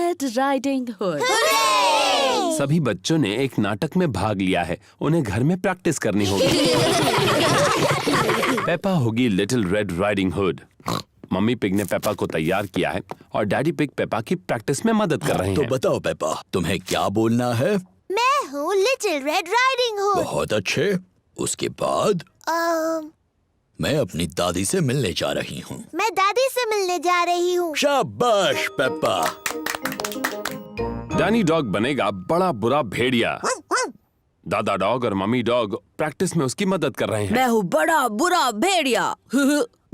Red riding hood. सभी बच्चों ने एक नाटक में भाग लिया है, उन्हें घर में प्रैक्टिस करनी होगी। पेपा होगी little red riding hood. Mummy pig ने पेपा को तैयार किया है और डैडी पिग पेपा की प्रैक्टिस में मदद कर रहे हैं। तो बताओ पेपा, तुम्हें क्या बोलना है? मैं हूँ लिटिल रेड राइडिंग हुड। बहुत अच्छे। उसके बाद मैं अपनी दादी से मिलने जा रही हूँ। मैं दादी से मिलने जा रही हूँ। शाबाश पेपा। डैनी डॉग बनेगा बड़ा बुरा भेड़िया। दादा डॉग और मम्मी डॉग प्रैक्टिस में उसकी मदद कर रहे हैं। मैं हूँ बड़ा बुरा भेड़िया।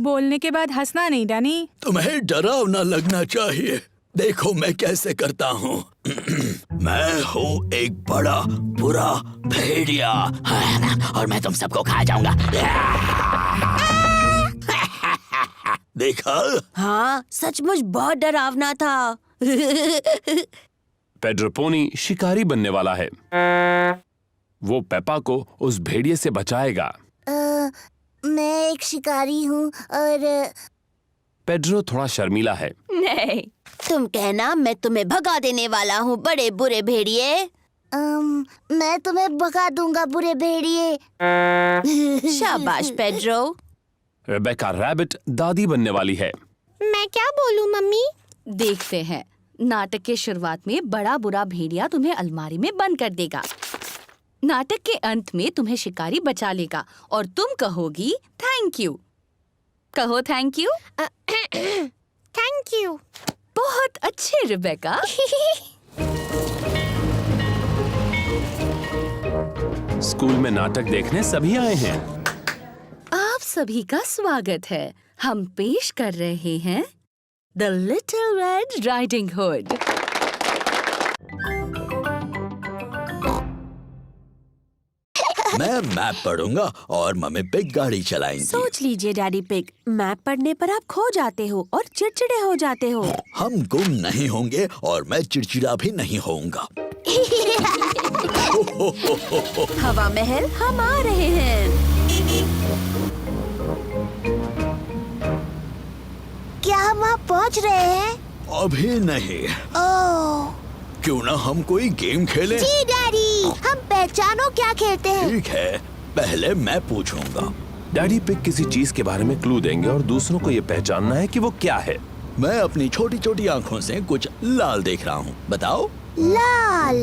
बोलने के बाद हंसना नहीं डैनी। तुम्हें डरावना लगना चाहिए। देखो मैं कैसे करता हूँ। मैं हूँ एक बड़ा बुरा भेड़िया और मैं तुम सबको खा जाऊंगा। देखा? हाँ, सचमुच बहुत डरावना था। पेड्रो पोनी शिकारी बनने वाला है। वो पेपा को उस भेड़िए से बचाएगा। मैं एक शिकारी हूँ और पेड्रो थोड़ा शर्मीला है। नहीं, तुम कहना मैं तुम्हें भगा देने वाला हूँ बड़े बुरे भेड़िए। मैं तुम्हें भगा दूंगा बुरे भेड़िए। शाबाश पेड्रो। रेबेका रैबिट दादी बनने वाली है। मैं क्या बोलूँ मम्मी? देखते हैं। नाटक के शुरुआत में बड़ा बुरा भेड़िया तुम्हें अलमारी में बंद कर देगा। नाटक के अंत में तुम्हें शिकारी बचा लेगा और तुम कहोगी थैंक यू। कहो थैंक यू। Thank you. बहुत अच्छे रेबेका। स्कूल में नाटक देखने सभी आए हैं। आप सभी का स्वागत है। हम पेश कर रहे हैं the little red riding hood. मैं मैप पढ़ूंगा और मम्मी पिग गाड़ी चलाएंगी। सोच लीजिए डैडी पिग, मैप पढ़ने पर आप खो जाते हो और चिड़चिड़े हो जाते हो। हम गुम नहीं होंगे और मैं चिड़चिड़ा भी नहीं होऊंगा। हवा महल हम आ रहे हैं। क्या हम वहाँ पहुँच रहे हैं? अभी नहीं। ओह क्यों ना हम कोई गेम खेलें? जी डैडी, हम पहचानो क्या खेलते हैं। ठीक है, पहले मैं पूछूंगा। डैडी पिग किसी चीज के बारे में क्लू देंगे और दूसरों को ये पहचानना है कि वो क्या है। मैं अपनी छोटी छोटी आँखों से कुछ लाल देख रहा हूँ। बताओ। लाल।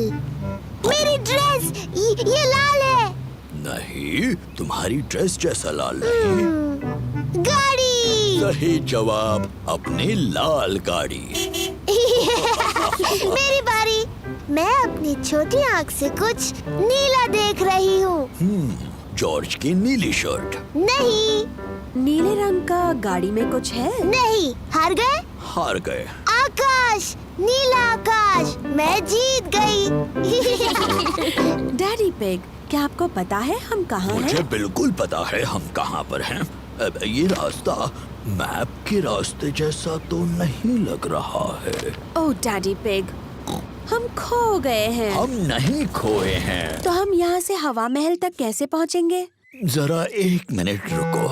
मेरी ड्रेस ये लाल है। नहीं, तुम्हारी ड्रेस जैसा लाल नहीं। गाड़ी। सही जवाब, अपनी लाल गाड़ी। मेरी बारी। मैं अपनी छोटी आँख से कुछ नीला देख रही हूँ। जॉर्ज की नीली शर्ट। नहीं। नीले रंग का गाड़ी में कुछ है? नहीं। हार गए? हार गए। आकाश, नीला आकाश, मैं जीत गई। डैडी पिग, क्या आपको पता है हम कहाँ हैं? मुझे बिल्कुल पता है हम कहाँ पर हैं। अब ये रास्ता मैप के रास्ते जैसा तो नहीं लग रहा है। ओह डैडी पिग, हम खो गए हैं। हम नहीं खोए हैं। तो हम यहाँ से हवा महल तक कैसे पहुँचेंगे? जरा 1 मिनट रुको।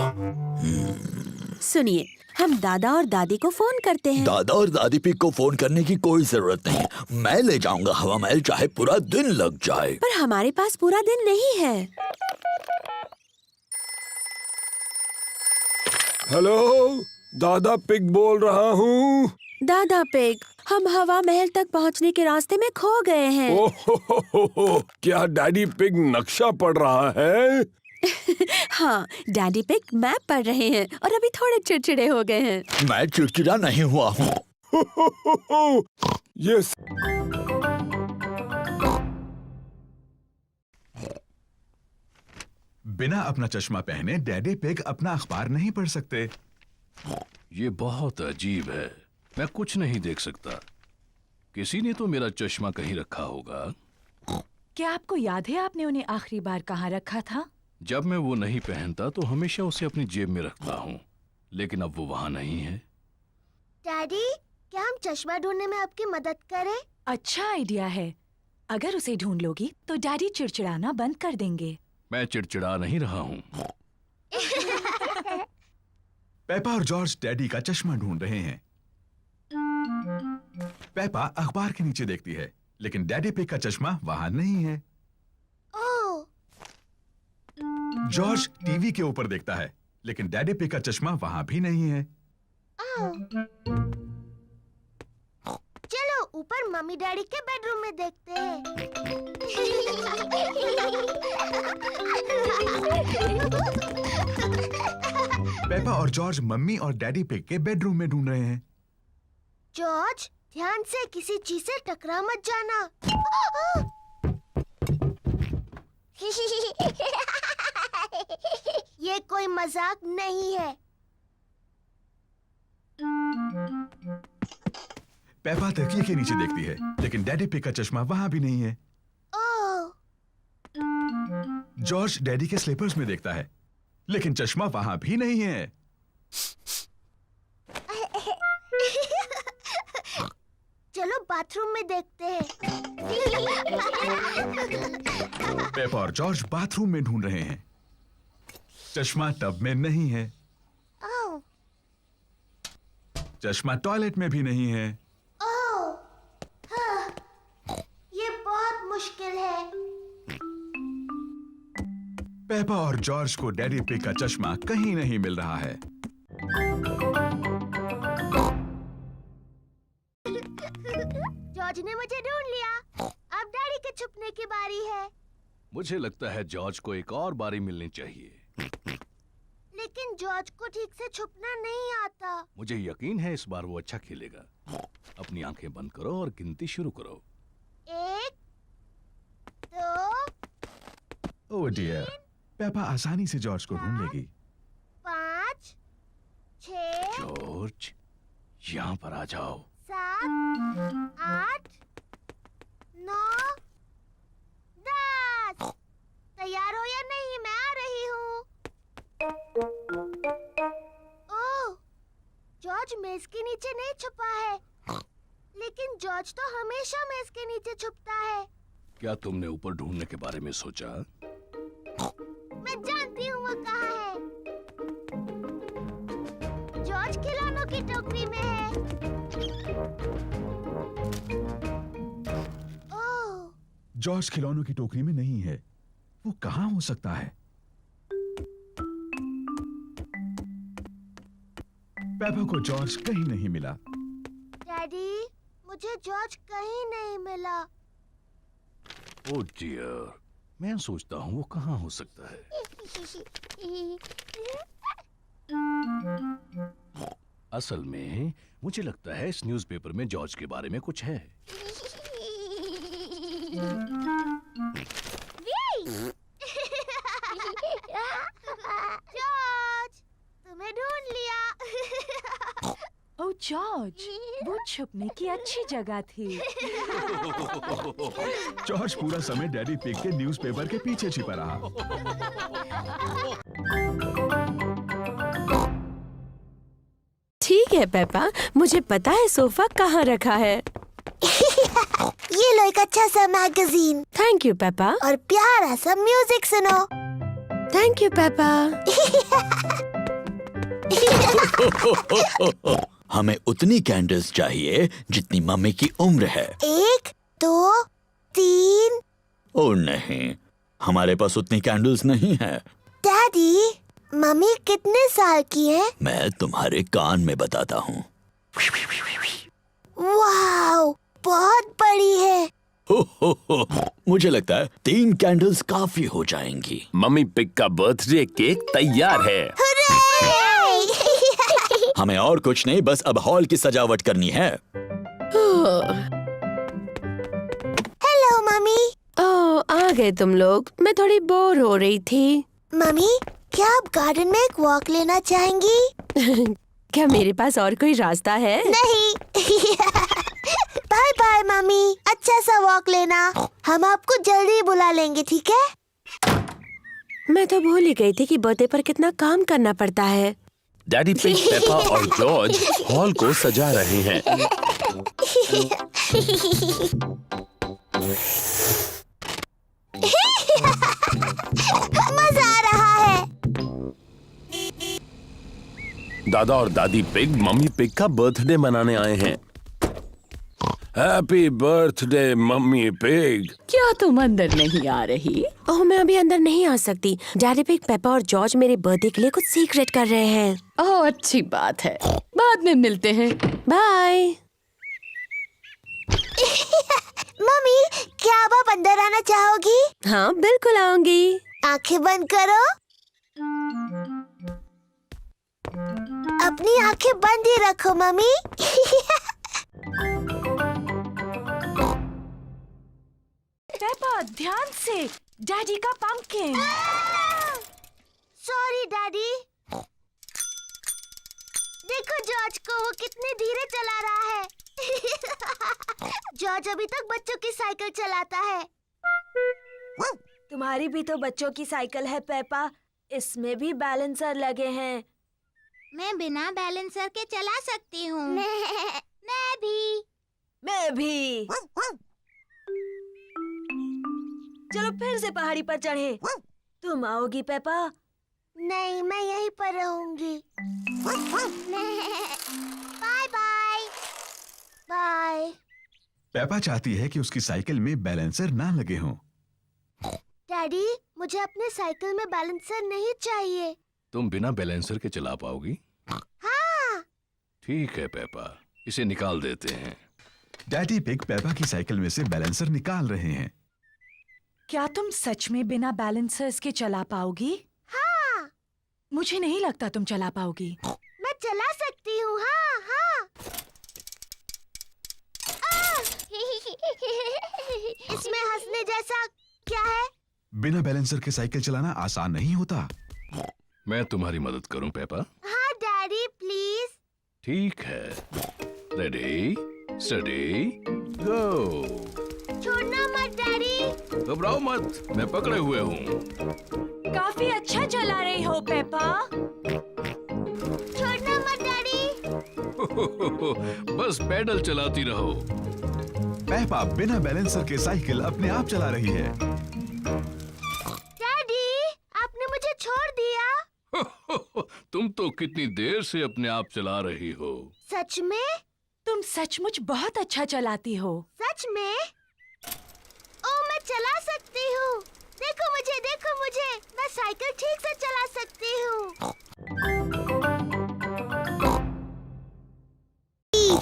सुनिए, हम दादा और दादी को फोन करते हैं। दादा और दादी पिग को फोन करने की कोई जरूरत नहीं। मैं ले जाऊंगा हवा महल, चाहे पूरा दिन लग जाए। पर हमारे पास पूरा दिन नहीं है। हेलो, दादा पिग बोल रहा हूँ। दादा पिग, हम हवा महल तक पहुँचने के रास्ते में खो गए हैं। ओह, क्या डैडी पिग नक्शा पढ़ रहा है? हाँ, डैडी पिग मैप पढ़ रहे हैं और अभी थोड़े चिड़चिड़े हो गए हैं। मैं चिड़चिड़ा नहीं हुआ हूँ। यस। बिना अपना चश्मा पहने डैडी पिग अपना अखबार नहीं पढ़ सकते। ये बहुत अजीब है, मैं कुछ नहीं देख सकता। किसी ने तो मेरा चश्मा कहीं रखा होगा। क्या आपको याद है आपने उन्हें आखिरी बार कहाँ रखा था? जब मैं वो नहीं पहनता तो हमेशा उसे अपनी जेब में रखता हूँ, लेकिन अब वो वहाँ नहीं है। डैडी, क्या हम चश्मा ढूंढने में आपकी मदद करें? अच्छा आइडिया है। अगर उसे ढूंढ लोगी तो डैडी चिड़चिड़ाना बंद कर देंगे। मैं चिड़चिड़ा नहीं रहा हूँ। पेपा और जॉर्ज डैडी का चश्मा ढूंढ रहे हैं। पेपा अखबार के नीचे देखती है, लेकिन डैडी पिग का चश्मा वहां नहीं है। ओह, जॉर्ज टीवी के ऊपर देखता है, लेकिन डैडी पिग का चश्मा वहां भी नहीं है। चलो ऊपर मम्मी डैडी के बेडरूम में देखते हैं। पेपा और जॉर्ज मम्मी और डैडी पिग के बेडरूम में ढूंढ रहे हैं। जॉर्ज, ध्यान से किसी चीज से टकरा मत जाना। ये कोई मजाक नहीं है। पेपा तकिए के नीचे देखती है, लेकिन डैडी पिग का चश्मा वहां भी नहीं है। ओह, जॉर्ज डैडी के स्लीपर्स में देखता है, लेकिन चश्मा वहां भी नहीं है। चलो बाथरूम में देखते हैं। पेपा और जॉर्ज बाथरूम में ढूंढ रहे हैं। चश्मा टब में नहीं है। ओह, चश्मा टॉयलेट में भी नहीं है। ओह, हाँ, ये बहुत मुश्किल है। पेपा और जॉर्ज को डैडी पिग का चश्मा कहीं नहीं मिल रहा है। जॉर्ज ने मुझे ढूंढ लिया। अब डैडी के छुपने की बारी है। मुझे लगता है जॉर्ज को एक और बारी मिलनी चाहिए। लेकिन जॉर्ज को ठीक से छुपना नहीं आता। मुझे यकीन है इस बार वो अच्छा खेलेगा। अपनी आंखें बंद करो और गिनती शुरू करो। 1, 2, ओह डियर, पेपा आसानी से जॉर्ज को ढूंढ लेगी। 5, 6, जॉर्ज, यहाँ पर आ जाओ। 7, 8, 9, 10। तैयार हो या नहीं? मैं आ रही हूँ। ओह, जॉर्ज मेज के नीचे नहीं छुपा है। लेकिन जॉर्ज तो हमेशा मेज के नीचे छुपता है। क्या तुमने ऊपर ढूंढने के बारे में सोचा? मैं जानती हूँ वो कहाँ है। जॉर्ज खिलौनों की टोकरी में है। ओह, जॉर्ज खिलौनों की टोकरी में नहीं है। वो कहाँ हो सकता है? पेपा को जॉर्ज कहीं नहीं मिला। डैडी, मुझे जॉर्ज कहीं नहीं मिला। ओह डियर, मैं सोचता हूँ वो कहाँ हो सकता है। असल में मुझे लगता है इस न्यूज़पेपर में जॉर्ज के बारे में कुछ है। जॉर्ज, तुम्हें ढूंढ लिया। ओह जॉर्ज, वो छुपने की अच्छी जगह थी। जॉर्ज पूरा समय डैडी पिग के न्यूज़पेपर के पीछे छिपा रहा। ठीक है पेपा, मुझे पता है सोफा कहाँ रखा है। ये लो एक अच्छा सा मैगजीन थैंक यू पेपा। और प्यारा सा म्यूजिक सुनो। Thank you Peppa. हमें उतनी कैंडल्स चाहिए जितनी मम्मी की उम्र है। 1, 2, 3। ओ नहीं, हमारे पास उतनी कैंडल्स नहीं है। डैडी, मम्मी कितने साल की है? मैं तुम्हारे कान में बताता हूँ। वाओ, बहुत बड़ी है। हो, मुझे लगता है 3 कैंडल्स काफी हो जाएंगी। मम्मी पिग का बर्थडे केक तैयार है। हमें और कुछ नहीं, बस अब हॉल की सजावट करनी है। Hello mummy. ओह, आ गए तुम लोग। मैं थोड़ी बोर हो रही थी। मम्मी, क्या आप गार्डन में एक वॉक लेना चाहेंगी? क्या मेरे पास और कोई रास्ता है? नहीं। बाय बाय मम्मी, अच्छा सा वॉक लेना। हम आपको जल्दी बुला लेंगे, ठीक है? मैं तो भूल ही गई थी कि बर्थडे पर कितना काम करना पड़ता है। डैडी पिग, पेपा और जॉर्ज हॉल को सजा रहे हैं। मजा आ रहा है। दादा और दादी पिग मम्मी पिग का बर्थडे मनाने आए हैं। Happy birthday mummy pig. क्या तुम अंदर नहीं आ रही? ओह, मैं अभी अंदर नहीं आ सकती। डैडी पिग, पेपा और जॉर्ज मेरे बर्थडे के लिए कुछ सीक्रेट कर रहे हैं। ओह, अच्छी बात है। बाद में मिलते हैं। बाय। मम्मी, क्या आप अंदर आना चाहोगी? हाँ, बिल्कुल आऊंगी। आंखें बंद करो। अपनी आंखें बंद ही रखो मम्मी। पेपा, ध्यान से। डैडी का पंपकिन। Sorry daddy. देखो जॉर्ज को, वो कितने धीरे चला रहा है। जॉर्ज अभी तक बच्चों की साइकिल चलाता है। तुम्हारी भी तो बच्चों की साइकिल है पेपा, इसमें भी बैलेंसर लगे हैं। मैं बिना बैलेंसर के चला सकती हूँ। मैं भी। चलो फिर से पहाड़ी पर चढ़े। तुम आओगी पेपा? नहीं, मैं यहीं पर रहूंगी। Bye bye. बाय। पेपा चाहती है कि उसकी साइकिल में बैलेंसर ना लगे हों। डैडी, मुझे अपने साइकिल में बैलेंसर नहीं चाहिए। तुम बिना बैलेंसर के चला पाओगी? हाँ। ठीक है पेपा, इसे निकाल देते हैं। डैडी पिग पेपा की साइकिल में से बैलेंसर निकाल रहे हैं। क्या तुम सच में बिना बैलेंसर्स के चला पाओगी? हाँ। मुझे नहीं लगता तुम चला पाओगी। मैं चला सकती हूँ। हाँ हाँ। इसमें हंसने जैसा क्या है? बिना बैलेंसर के साइकिल चलाना आसान नहीं होता। मैं तुम्हारी मदद करूं पेपा? हाँ डैडी, प्लीज। ठीक है। रेडी, स्टडी, गो। छोड़ना मत डैडी। घबराओ मत, मैं पकड़े हुए हूँ। काफी अच्छा चला रही हो पेपा। छोड़ना मत डैडी। बस पैडल चलाती रहो। पेपा बिना बैलेंसर के साइकिल अपने आप चला रही है। डैडी, आपने मुझे छोड़ दिया। तुम तो कितनी देर से अपने आप चला रही हो। सच में? तुम सचमुच बहुत अच्छा चलाती हो। सच में? ओ, मैं चला सकती हूँ। देखो मुझे, मैं साइकिल ठीक से चला सकती हूँ।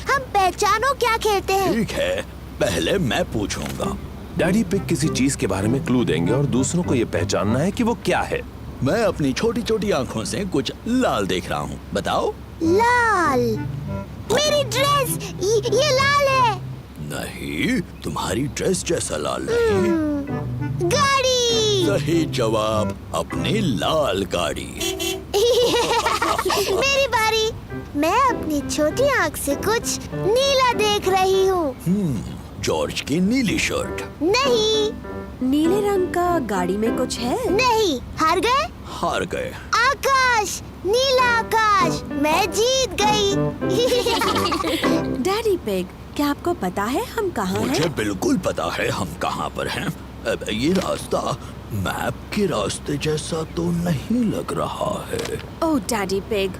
हम पहचानो क्या खेलते हैं। ठीक है, पहले मैं पूछूंगा। डैडी पिग किसी चीज के बारे में क्लू देंगे और दूसरों को ये पहचानना है कि वो क्या है। मैं अपनी छोटी छोटी आंखों से कुछ लाल देख रहा हूँ, बताओ। लाल। मेरी ड्रेस, ये लाल है। नहीं, तुम्हारी ड्रेस जैसा लाल नहीं। गाड़ी। सही जवाब, अपनी लाल गाड़ी। मेरी बारी। मैं अपनी छोटी आँख से कुछ नीला देख रही हूँ। जॉर्ज की नीली शर्ट। नहीं। नीले रंग का गाड़ी में कुछ है? नहीं। हार गए? हार गए। आकाश, नीला आकाश, मैं जीत गई। डैडी पिग, क्या आपको पता है हम कहाँ हैं? मुझे बिल्कुल पता है हम कहाँ पर हैं। अब ये रास्ता मैप के रास्ते जैसा तो नहीं लग रहा है। ओह डैडी पिग,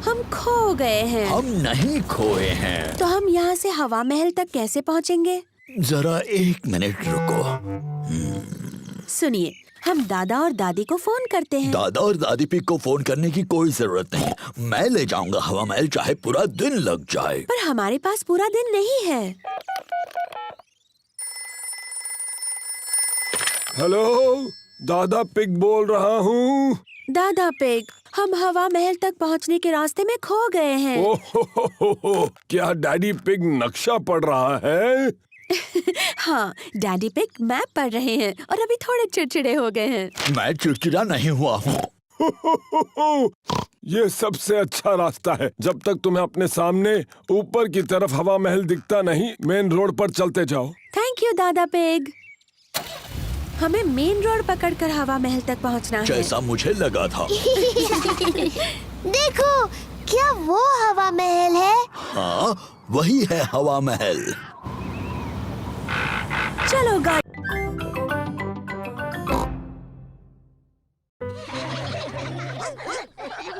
हम खो गए हैं। हम नहीं खोए हैं। तो हम यहाँ से हवा महल तक कैसे पहुँचेंगे? जरा 1 मिनट रुको। सुनिए, हम दादा और दादी को फोन करते हैं। दादा और दादी पिग को फोन करने की कोई जरूरत नहीं। मैं ले जाऊंगा हवा महल, चाहे पूरा दिन लग जाए। पर हमारे पास पूरा दिन नहीं है। हेलो, दादा पिग बोल रहा हूँ। दादा पिग, हम हवा महल तक पहुँचने के रास्ते में खो गए हैं। ओह, क्या डैडी पिग नक्शा पढ़ रहा है? हाँ, डैडी पिग मैप पढ़ रहे हैं और अभी थोड़े चिड़चिड़े हो गए हैं। मैं चिड़चिड़ा नहीं हुआ हूँ। ये सबसे अच्छा रास्ता है। जब तक तुम्हें अपने सामने ऊपर की तरफ हवा महल दिखता नहीं, मेन रोड पर चलते जाओ। थैंक यू दादा पिग। हमें मेन रोड पकड़कर हवा महल तक पहुंचना है। जैसा मुझे लगा था। देखो, क्या वो हवा महल है? हाँ, वही है हवा महल। चलो गाड़ी।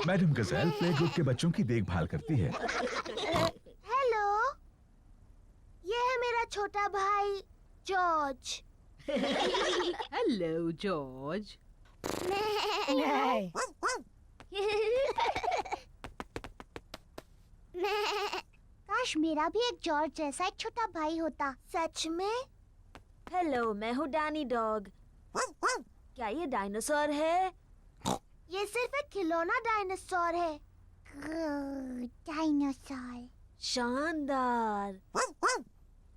मैडम गजैल प्ले ग्रुप के बच्चों की देखभाल करती है। हेलो, ये है छोटा भाई जॉर्ज। Hello George. काश मेरा भी एक जॉर्ज जैसा एक छोटा भाई होता। सच में? हेलो, मैं हूँ डैनी डॉग। क्या ये डायनासोर है? ये सिर्फ एक खिलौना डायनासोर है। डायनासोर। शानदार।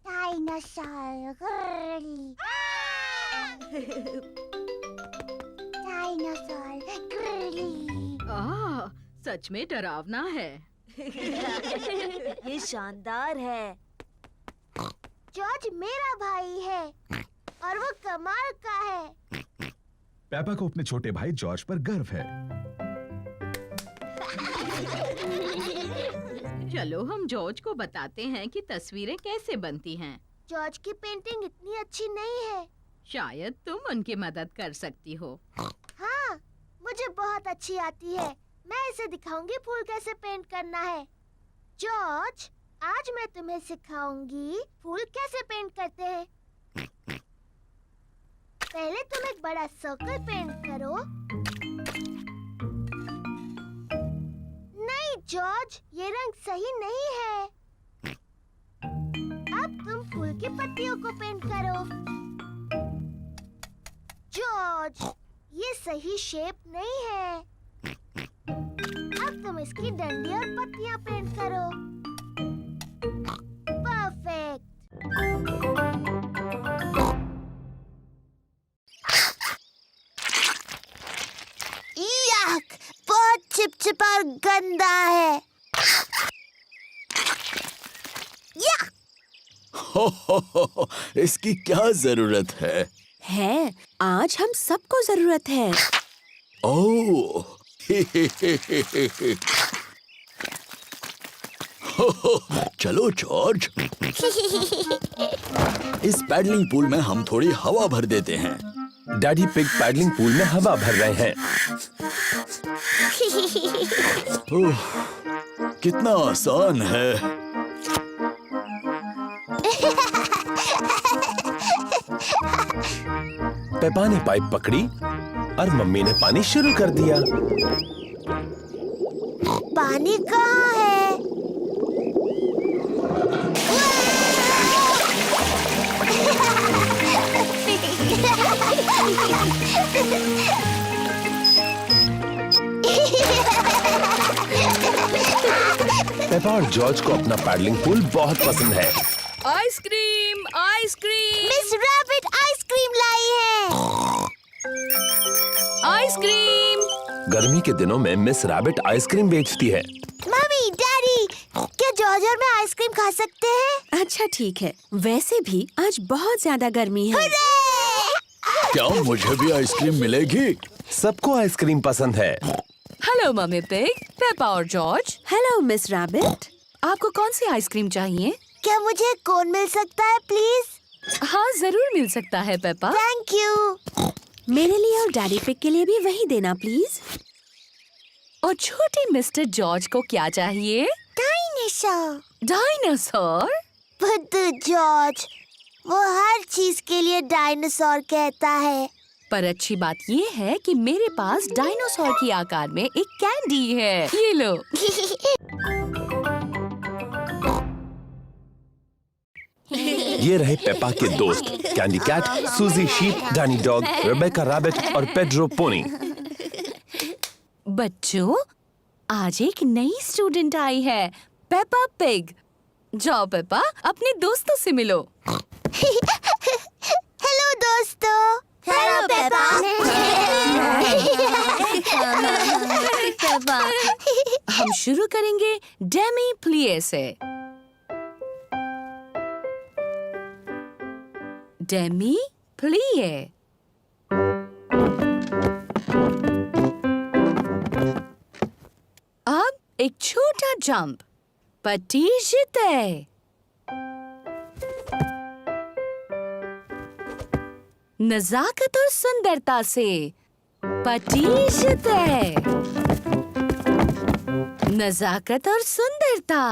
डायनासोर। डायनासोर। सच में डरावना है। ये शानदार है। जॉर्ज मेरा भाई है और वो कमाल का है। पेपा को अपने छोटे भाई जॉर्ज पर गर्व है। चलो हम जॉर्ज को बताते हैं कि तस्वीरें कैसे बनती हैं। जॉर्ज की पेंटिंग इतनी अच्छी नहीं है। शायद तुम उनकी मदद कर सकती हो। हाँ, मुझे बहुत अच्छी आती है। मैं इसे दिखाऊंगी फूल कैसे पेंट करना है। जॉर्ज, आज मैं तुम्हें सिखाऊंगी फूल कैसे पेंट करते हैं। पहले तुम एक बड़ा सर्कल पेंट करो। नहीं जॉर्ज, ये रंग सही नहीं है। अब तुम फूल की पत्तियों को पेंट करो। जॉर्ज, ये सही शेप नहीं है। अब तुम इसकी डंडी और पत्तियां पेंट करो। परफेक्ट। याक, बहुत चिपचिपा और गंदा है। या! हो, इसकी क्या जरूरत है? है, आज हम सबको जरूरत है। ओह चलो जॉर्ज, इस पैडलिंग पूल में हम थोड़ी हवा भर देते हैं। डैडी पिग पैडलिंग पूल में हवा भर रहे हैं। ओह, कितना आसान है। पेपा ने पाइप पकड़ी और मम्मी ने पानी शुरू कर दिया। पानी कहाँ है? पेपा और जॉर्ज को अपना पैडलिंग पूल बहुत पसंद है। Ice cream, ice cream, Miss Rabbit ice cream लाई है। आइसक्रीम। गर्मी के दिनों में मिस रैबिट आइसक्रीम बेचती है। मम्मी, डैडी, क्या जॉर्ज और मैं आइसक्रीम खा सकते हैं? अच्छा ठीक है, वैसे भी आज बहुत ज्यादा गर्मी है। क्या मुझे भी आइसक्रीम मिलेगी? सबको आइसक्रीम पसंद है। हेलो मम्मी पिग, पेपा और जॉर्ज। Hello miss rabbit. आपको कौन सी आइसक्रीम चाहिए? क्या मुझे कोन मिल सकता है प्लीज? हाँ, जरूर मिल सकता है पेपा। Thank you. मेरे लिए और डैडी पिग के लिए भी वही देना प्लीज। और छोटे मिस्टर जॉर्ज को क्या चाहिए? डायनासोर। डायनासोर? बुद्धू जॉर्ज, वो हर चीज के लिए डायनासोर कहता है। पर अच्छी बात ये है कि मेरे पास डायनासोर की आकार में एक कैंडी है। ये लो। ये रहे पेपा के दोस्त, Candy Cat, Suzy Sheep, Danny Dog, Rebecca Rabbit और पेड्रो पोनी। बच्चों, आज एक नई स्टूडेंट आई है, पेपा पिग। जाओ पेपा, अपने दोस्तों से मिलो। हेलो दोस्तों। Hello Peppa. पेपा, हम शुरू करेंगे डेमी प्लिए से। डेमी प्लिए। अब एक छोटा जंप। पटीजिते। नजाकत और सुंदरता से। पटीजिते। नजाकत और सुंदरता।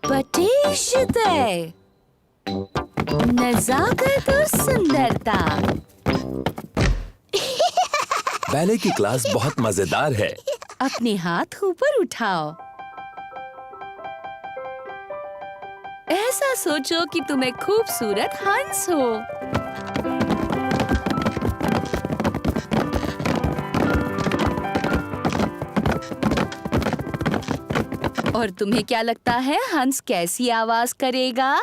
Patishte. नजाकत और सुंदरता। बैले की क्लास बहुत मजेदार है। अपने हाथ ऊपर उठाओ। ऐसा सोचो कि तुम एक खूबसूरत हंस हो। और तुम्हें क्या लगता है हंस कैसी आवाज करेगा?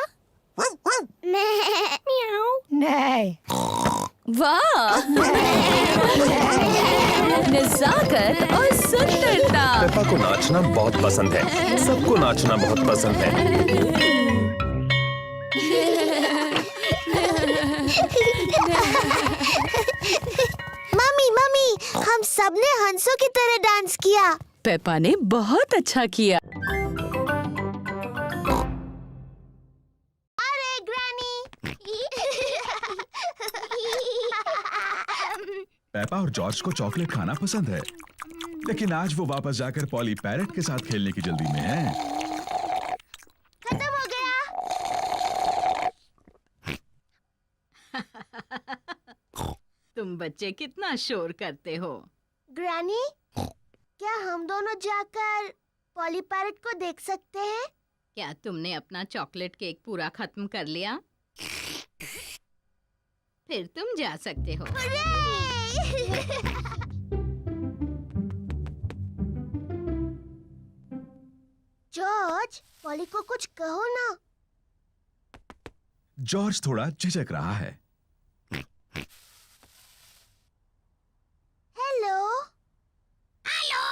नहीं। वाह! नजाकत और सुंदरता। पेपा को नाचना बहुत पसंद है। सबको नाचना बहुत पसंद है। मम्मी मम्मी, हम सबने हंसों की तरह डांस किया। पेपा ने बहुत अच्छा किया। अरे ग्रैनी। पेपा और जॉर्ज को चॉकलेट खाना पसंद है, लेकिन आज वो वापस जाकर पॉली पैरेट के साथ खेलने की जल्दी में है। खत्म हो गया। तुम बच्चे कितना शोर करते हो। ग्रैनी, क्या हम दोनों जाकर पॉली पैरेट को देख सकते हैं? क्या तुमने अपना चॉकलेट केक पूरा खत्म कर लिया? फिर तुम जा सकते हो। जॉर्ज, पॉली को कुछ कहो ना। जॉर्ज थोड़ा झिझक रहा है। हेलो। हेलो।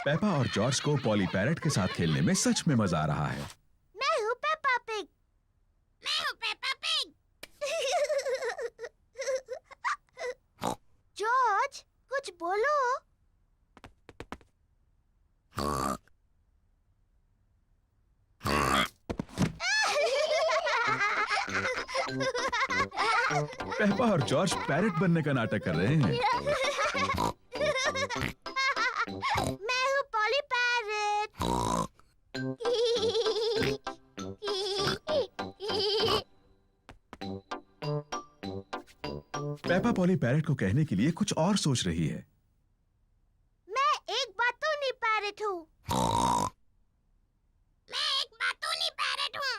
पेपा और जॉर्ज को पॉली पैरेट के साथ खेलने में सच में मजा आ रहा है। मैं हूँ पेपा पिग। मैं हूँ पेपा पिग। जॉर्ज, कुछ बोलो। पेपा और जॉर्ज पैरेट बनने का नाटक कर रहे हैं। मैं हूँ poly parrot. Peppa poly parrot को कहने के लिए कुछ और सोच रही है। मैं एक बातूनी पैरेट हूँ। मैं एक बातूनी पैरेट हूँ।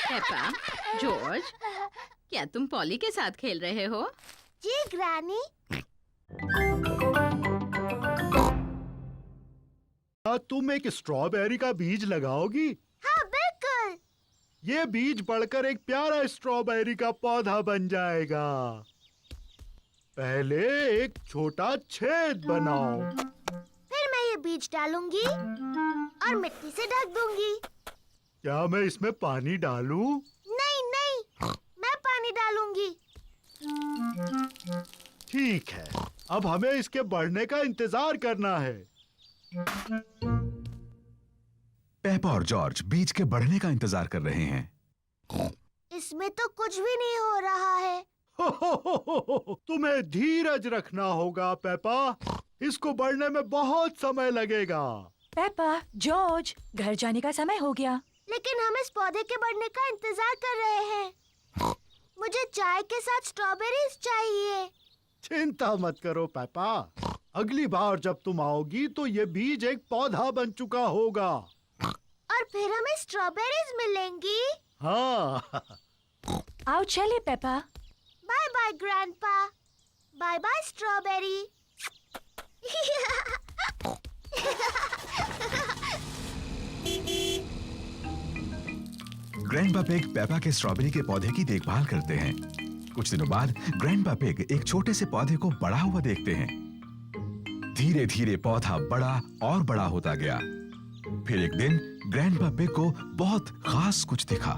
पेपा, जॉर्ज, क्या तुम पॉली के साथ खेल रहे हो? जी ग्रैनी। तुम एक स्ट्रॉबेरी का बीज लगाओगी? हाँ बिल्कुल। ये बीज बढ़कर एक प्यारा स्ट्रॉबेरी का पौधा बन जाएगा। पहले एक छोटा छेद बनाओ। फिर मैं ये बीज डालूंगी और मिट्टी से ढक दूंगी। क्या मैं इसमें पानी डालूं? नहीं नहीं, मैं पानी डालूंगी। ठीक है, अब हमें इसके बढ़ने का इंतजार करना है। पेपा और जॉर्ज बीज के बढ़ने का इंतजार कर रहे हैं। इसमें तो कुछ भी नहीं हो रहा है। तुम्हें धीरज रखना होगा पेपा। इसको बढ़ने में बहुत समय लगेगा। पेपा, जॉर्ज, घर जाने का समय हो गया। लेकिन हम इस पौधे के बढ़ने का इंतजार कर रहे हैं। मुझे चाय के साथ स्ट्रॉबेरीज चाहिए। चिंता मत करो पेपा। अगली बार जब तुम आओगी तो ये बीज एक पौधा बन चुका होगा। और फिर हमें स्ट्रॉबेरीज मिलेंगी। हाँ। आओ चले Peppa. Bye bye grandpa. Bye bye strawberry. Grandpa pig Peppa के स्ट्रॉबेरी के पौधे की देखभाल करते हैं। कुछ दिनों बाद ग्रैंडपा पिग एक छोटे से पौधे को बड़ा हुआ देखते हैं। धीरे धीरे पौधा बड़ा और बड़ा होता गया। फिर एक दिन ग्रैंडपा पिग को बहुत खास कुछ दिखा।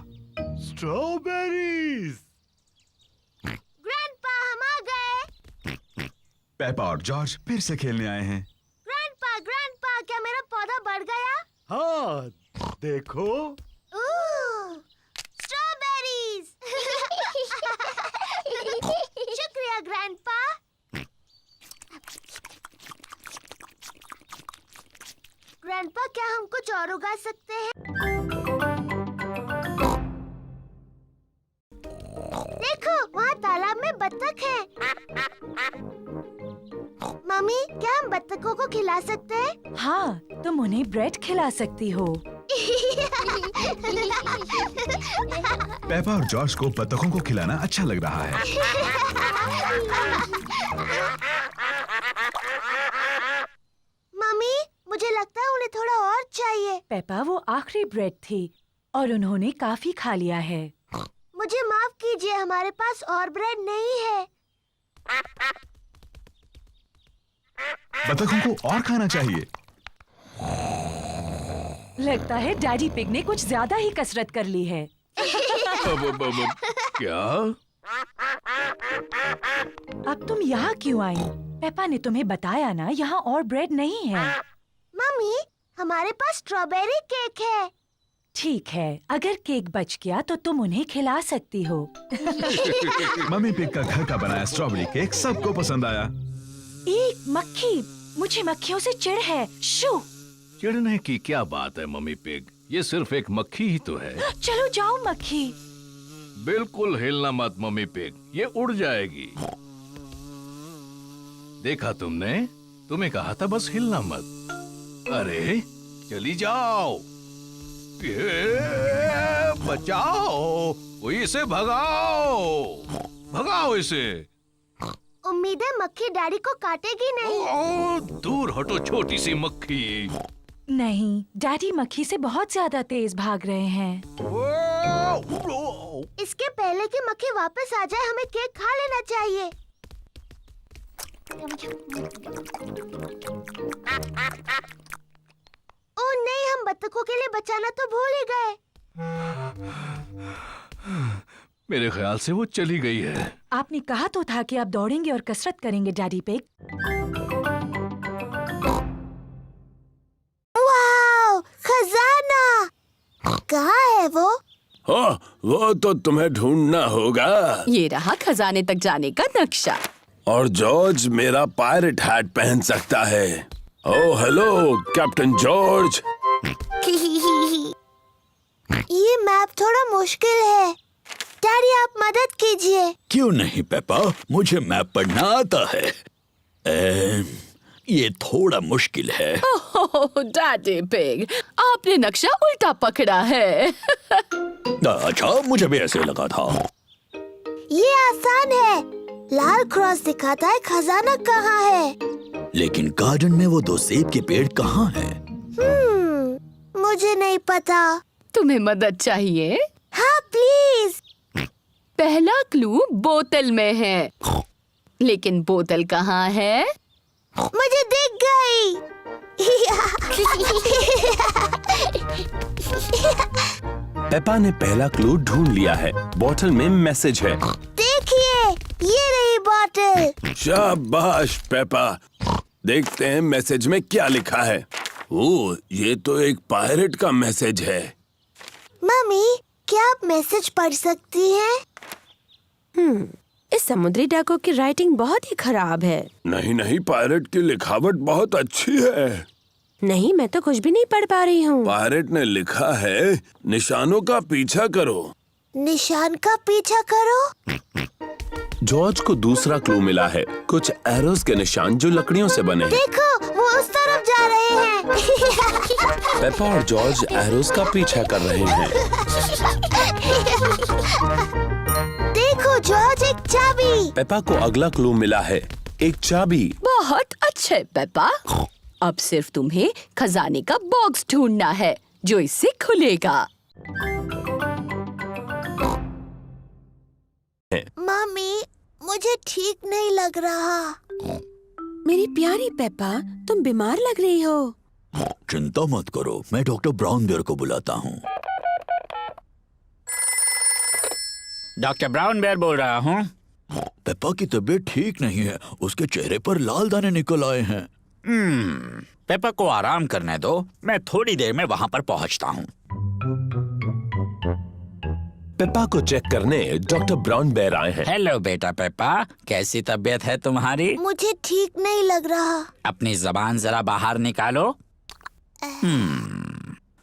स्ट्रॉबेरीज। ग्रैंडपा, हम आ गए। पेपा और जॉर्ज फिर से खेलने आए हैं। ग्रैंडपा, क्या मेरा पौधा बढ़ गया? हाँ देखो। स्ट्रॉबेरीज। शुक्रिया ग्रैंडपा। ग्रैंडपा, क्या हम कुछ और उगा सकते हैं? देखो, वहाँ तालाब में बत्तख है। मम्मी, क्या हम बत्तखों को खिला सकते हैं? हाँ, तुम उन्हें ब्रेड खिला सकती हो। पेपा और जॉर्ज को बतखों को खिलाना अच्छा लग रहा है। मम्मी, मुझे लगता है उन्हें थोड़ा और चाहिए। पेपा, वो आखिरी ब्रेड थी और उन्होंने काफी खा लिया है। मुझे माफ कीजिए, हमारे पास और ब्रेड नहीं है। बतखों को और खाना चाहिए। लगता है डैडी पिग ने कुछ ज्यादा ही कसरत कर ली है। क्या? अब तुम यहाँ क्यों आई? पेपा ने तुम्हें बताया ना, यहाँ और ब्रेड नहीं है। मम्मी, हमारे पास स्ट्रॉबेरी केक है। ठीक है, अगर केक बच गया तो तुम उन्हें खिला सकती हो। मम्मी पिग का घर का बनाया स्ट्रॉबेरी केक सबको पसंद आया। एक मक्खी, मुझे मक्खियों से चिढ़ है। शू! चिढ़ने की क्या बात है मम्मी पिग, ये सिर्फ एक मक्खी ही तो है। चलो जाओ मक्खी। बिल्कुल हिलना मत मम्मी पिग, ये उड़ जाएगी। देखा तुमने, तुम्हें कहा था बस हिलना मत। अरे चली जाओ, बचाओ, कोई इसे भगाओ, भगाओ इसे। उम्मीद है मक्खी डैडी को काटेगी नहीं। दूर हटो छोटी सी मक्खी। नहीं, डैडी मक्खी से बहुत ज्यादा तेज भाग रहे हैं। इसके पहले कि मक्खी वापस आ जाए, हमें केक खा लेना चाहिए। ओह नहीं, हम बत्तखों के लिए बचाना तो भूल ही गए। मेरे ख्याल से वो चली गई है। आपने कहा तो था कि आप दौड़ेंगे और कसरत करेंगे डैडी पिग। वाओ, खजाना! कहाँ है वो? हाँ, वो तो तुम्हें ढूंढना होगा। ये रहा खजाने तक जाने का नक्शा। और जॉर्ज मेरा पायरेट हैट पहन सकता है। Oh hello captain George. ये मैप थोड़ा मुश्किल है। डैडी, आप मदद कीजिए। क्यों नहीं पेपा, मुझे मैप पढ़ना आता है। ये थोड़ा मुश्किल है। ओह डैडी पिग, आपने नक्शा उल्टा पकड़ा है। अच्छा, मुझे भी ऐसे लगा था। ये आसान है। लाल क्रॉस दिखाता है खजाना कहाँ है। लेकिन गार्डन में वो 2 सेब के पेड़ कहाँ हैं? मुझे नहीं पता। तुम्हें मदद चाहिए? हाँ प्लीज। पहला क्लू बोतल में है, लेकिन बोतल कहाँ है? मुझे दिख गई। पेपा ने पहला क्लू ढूंढ लिया है। बोतल में मैसेज है। देखिए, ये रही बोतल। शाबाश पेपा। देखते हैं मैसेज में क्या लिखा है। ओह, ये तो एक पायरेट का मैसेज है। मम्मी, क्या आप मैसेज पढ़ सकती हैं? इस समुद्री डाकू की राइटिंग बहुत ही खराब है। नहीं नहीं, पायरेट की लिखावट बहुत अच्छी है। नहीं, मैं तो कुछ भी नहीं पढ़ पा रही हूँ। पायरेट ने लिखा है, निशानों का पीछा करो। निशान का पीछा करो? जॉर्ज को दूसरा क्लू मिला है, कुछ एरोस के निशान जो लकड़ियों से बने हैं। देखो, वो उस तरफ जा रहे हैं। पेपा और जॉर्ज एरोस का पीछा कर रहे हैं। देखो जॉर्ज, एक चाबी। पेपा को अगला क्लू मिला है, एक चाबी। बहुत अच्छे पेपा। अब सिर्फ तुम्हें खजाने का बॉक्स ढूंढना है जो इससे खुलेगा। मम्मी, मुझे ठीक नहीं लग रहा। मेरी प्यारी पेपा, तुम बीमार लग रही हो। चिंता मत करो, मैं डॉक्टर ब्राउन बेयर को बुलाता हूँ। डॉक्टर ब्राउन बेयर बोल रहा हूँ। पेप्पा की तबीयत ठीक नहीं है, उसके चेहरे पर लाल दाने निकल आए हैं। पेप्पा को आराम करने दो, मैं थोड़ी देर में वहाँ पर पहुँचता हूँ। पेपा को चेक करने डॉक्टर ब्राउन बेयर आए हैं। हेलो बेटा पेपा, कैसी तबीयत है तुम्हारी? मुझे ठीक नहीं लग रहा। अपनी जबान जरा बाहर निकालो।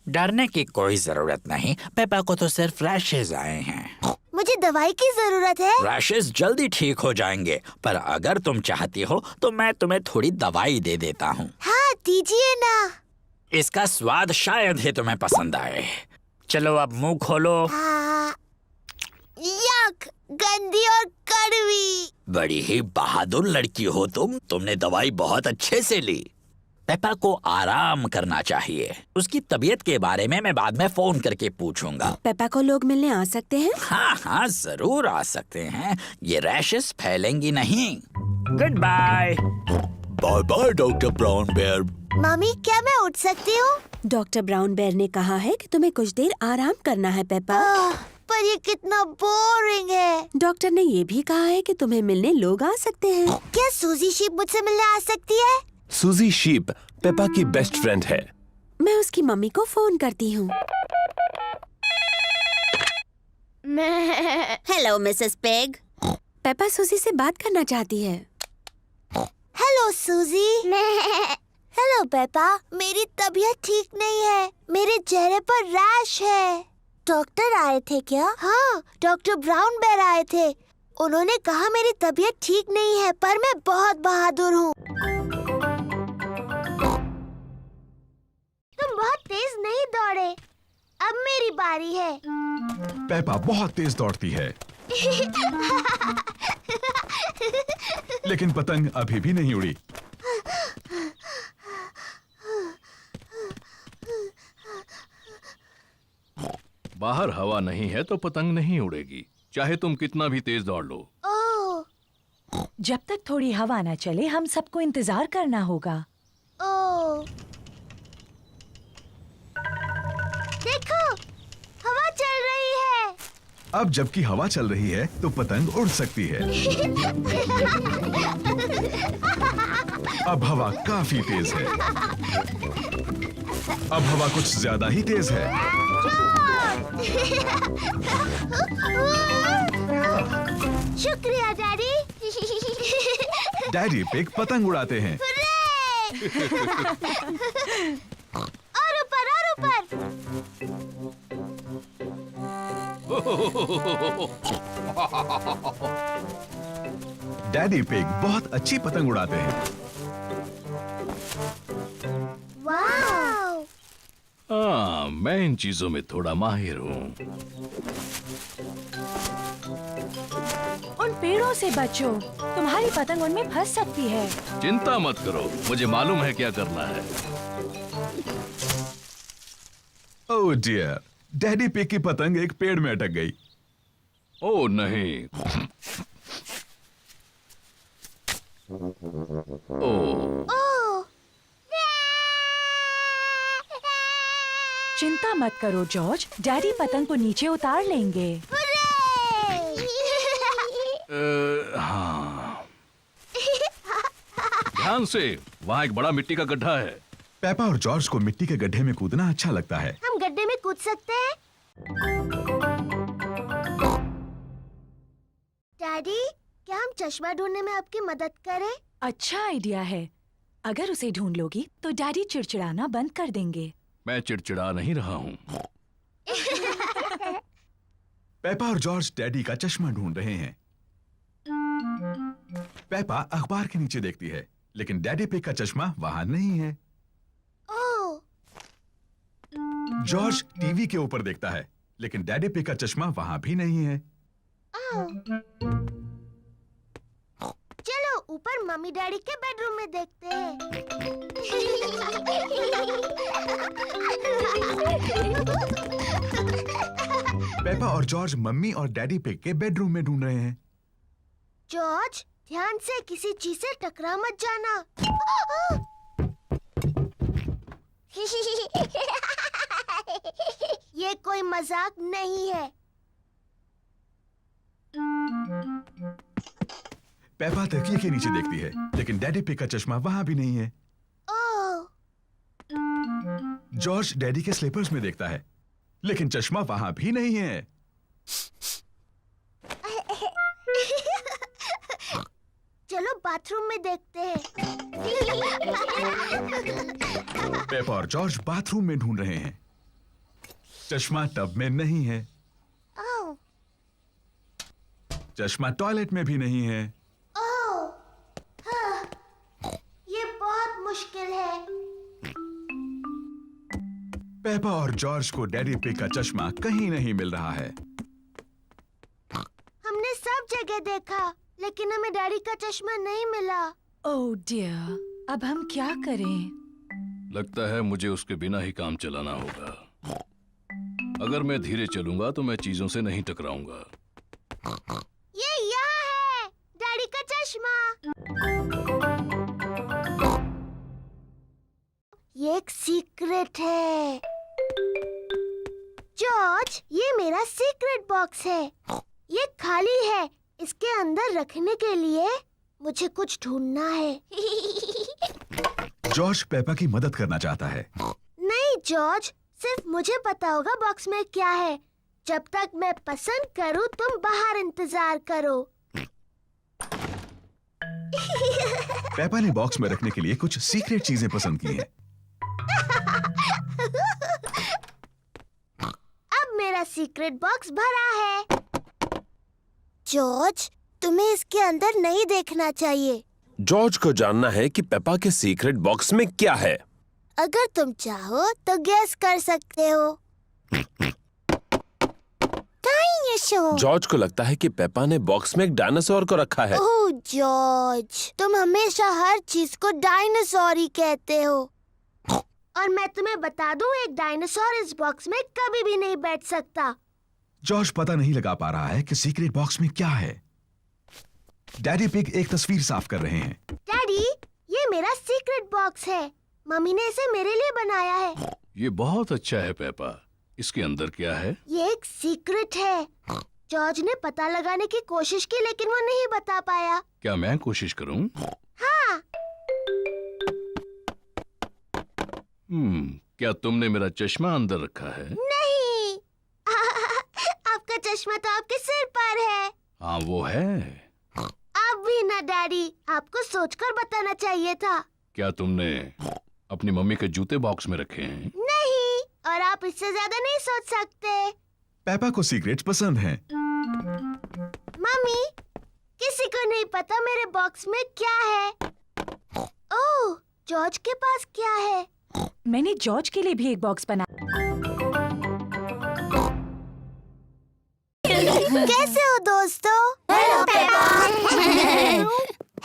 डरने की कोई जरूरत नहीं, पेपा को तो सिर्फ रैशेज आए हैं। मुझे दवाई की जरूरत है। रैशेज जल्दी ठीक हो जाएंगे, पर अगर तुम चाहती हो तो मैं तुम्हें थोड़ी दवाई दे देता हूँ। हाँ, दीजिए ना। इसका स्वाद शायद ही तुम्हें पसंद आए। चलो अब मुंह खोलो। यक, गंदी और कड़वी। बड़ी ही बहादुर लड़की हो तुमने दवाई बहुत अच्छे से ली। पेपा को आराम करना चाहिए। उसकी तबीयत के बारे में मैं बाद में फोन करके पूछूंगा। पेपा को लोग मिलने आ सकते हैं? हाँ हाँ, जरूर आ सकते हैं। ये रैशेस फैलेंगी नहीं। Goodbye. Bye bye doctor Brown bear. मम्मी, क्या मैं उठ सकती हूँ? डॉक्टर ब्राउन बेयर ने कहा है कि तुम्हें कुछ देर आराम करना है पेपा। पर ये कितना बोरिंग है। डॉक्टर ने ये भी कहा है कि तुम्हें मिलने लोग आ सकते हैं। क्या सूजी शीप मुझसे मिलने आ सकती है? सूजी शीप पेपा की बेस्ट फ्रेंड है। मैं उसकी मम्मी को फोन करती हूँ। Hello Mrs pig. पेपा सूजी से बात करना चाहती है। हेलो सूजी। हेलो पेपा, मेरी तबीयत ठीक नहीं है। मेरे चेहरे पर रैश है। डॉक्टर आए थे क्या? हाँ, डॉक्टर ब्राउन बेयर आए थे। उन्होंने कहा मेरी तबीयत ठीक नहीं है, पर मैं बहुत बहादुर हूँ। तुम बहुत तेज नहीं दौड़े। अब मेरी बारी है। पेपा बहुत तेज दौड़ती है, लेकिन पतंग अभी भी नहीं उड़ी। बाहर हवा नहीं है तो पतंग नहीं उड़ेगी, चाहे तुम कितना भी तेज दौड़ लो। जब तक थोड़ी हवा न चले हम सबको इंतजार करना होगा। देखो, हवा चल रही है। अब जबकि हवा चल रही है तो पतंग उड़ सकती है। अब हवा काफी तेज है। अब हवा कुछ ज्यादा ही तेज है। शुक्रिया डैडी। डैडी पिग पतंग उड़ाते हैं। और ऊपर और ऊपर। डैडी पिग बहुत अच्छी पतंग उड़ाते हैं। वाव! हाँ, मैं इन चीजों में थोड़ा माहिर हूँ। उन पेड़ों से बचो, तुम्हारी पतंग उनमें फंस सकती है। चिंता मत करो, मुझे मालूम है क्या करना है। ओह डियर, डैडी पिग की पतंग एक पेड़ में अटक गई। ओह नहीं। ओह, चिंता मत करो जॉर्ज, डैडी पतंग को नीचे उतार लेंगे। हाँ। ध्यान से, वहाँ एक बड़ा मिट्टी का गड्ढा है। पेपा और जॉर्ज को मिट्टी के गड्ढे में कूदना अच्छा लगता है। हम गड्ढे में कूद सकते हैं? डैडी, क्या हम चश्मा ढूंढने में आपकी मदद करें? अच्छा आइडिया है। अगर उसे ढूंढ लोगी तो डैडी चिड़चिड़ाना बंद कर देंगे। मैं चिड़चिड़ा नहीं रहा हूँ। पेपा और जॉर्ज डैडी का चश्मा ढूंढ रहे हैं। पेपा अखबार के नीचे देखती है, लेकिन डैडी पिग का चश्मा वहां नहीं है। जॉर्ज टीवी के ऊपर देखता है, लेकिन डैडी पिग का चश्मा वहां भी नहीं है। चलो ऊपर मम्मी डैडी के बेडरूम में देखते हैं। पेपा और जॉर्ज मम्मी और डैडी पिग के बेडरूम में ढूंढ रहे हैं। जॉर्ज, ध्यान से किसी चीज से टकरा मत जाना। ये कोई मजाक नहीं है। पेपा तकिए के नीचे देखती है, लेकिन डैडी पिग का चश्मा वहां भी नहीं है। जॉर्ज डैडी के स्लीपर्स में देखता है, लेकिन चश्मा वहां भी नहीं है। चलो बाथरूम में देखते हैं। पेपा और जॉर्ज बाथरूम में ढूंढ रहे हैं। चश्मा टब में नहीं है। ओह, चश्मा टॉयलेट में भी नहीं है। ओह, हाँ, ये बहुत मुश्किल है। पेपा और जॉर्ज को डैडी पिग का चश्मा कहीं नहीं मिल रहा है। हमने सब जगह देखा, लेकिन हमें डैडी का चश्मा नहीं मिला। ओह डियर, अब हम क्या करें? लगता है मुझे उसके बिना ही काम चलाना होगा। अगर मैं धीरे चलूंगा तो मैं चीजों से नहीं टकराऊंगा। ये यहाँ है, डैडी का चश्मा। ये एक सीक्रेट है। जॉर्ज, ये मेरा सीक्रेट बॉक्स है। ये खाली है। इसके अंदर रखने के लिए मुझे कुछ ढूंढना है। जॉर्ज पेपा की मदद करना चाहता है। नहीं जॉर्ज, सिर्फ मुझे पता होगा बॉक्स में क्या है। जब तक मैं पसंद करूं, तुम बाहर इंतजार करो। पेपा ने बॉक्स में रखने के लिए कुछ सीक्रेट चीजें पसंद की हैं। अब मेरा सीक्रेट बॉक्स भरा है। जॉर्ज, तुम्हें इसके अंदर नहीं देखना चाहिए। जॉर्ज को जानना है कि पेपा के सीक्रेट बॉक्स में क्या है। अगर तुम चाहो तो गेस कर सकते हो। डायनासोर। जॉर्ज को लगता है कि पेपा ने बॉक्स में एक डायनासोर को रखा है। ओह जॉर्ज, तुम हमेशा हर चीज को डायनासोर ही कहते हो। और मैं तुम्हें बता दूं, एक डायनासोर इस बॉक्स में कभी भी नहीं बैठ सकता। जॉर्ज पता नहीं लगा पा रहा है कि सीक्रेट बॉक्स में क्या है। डैडी पिग एक तस्वीर साफ कर रहे हैं। डैडी, ये मेरा सीक्रेट बॉक्स है। मम्मी ने इसे मेरे लिए बनाया है। ये बहुत अच्छा है पेपा। इसके अंदर क्या है? ये एक सीक्रेट है। जॉर्ज ने पता लगाने की कोशिश की, लेकिन वो नहीं बता पाया। क्या मैं कोशिश करूं? हाँ। क्या तुमने मेरा चश्मा अंदर रखा है? नहीं। आपका चश्मा तो आपके सिर पर है। हाँ वो है। अब भी ना डैडी, आपको सोचकर बताना चाहिए था। क्या तुमने अपनी मम्मी के जूते बॉक्स में रखे हैं? नहीं, और आप इससे ज्यादा नहीं सोच सकते। पेपा को सीक्रेट्स पसंद हैं। मम्मी, किसी को नहीं पता मेरे बॉक्स में क्या है। ओह, जॉर्ज के पास क्या है? मैंने जॉर्ज के लिए भी एक बॉक्स बना। कैसे हो दोस्तों? Hello Peppa.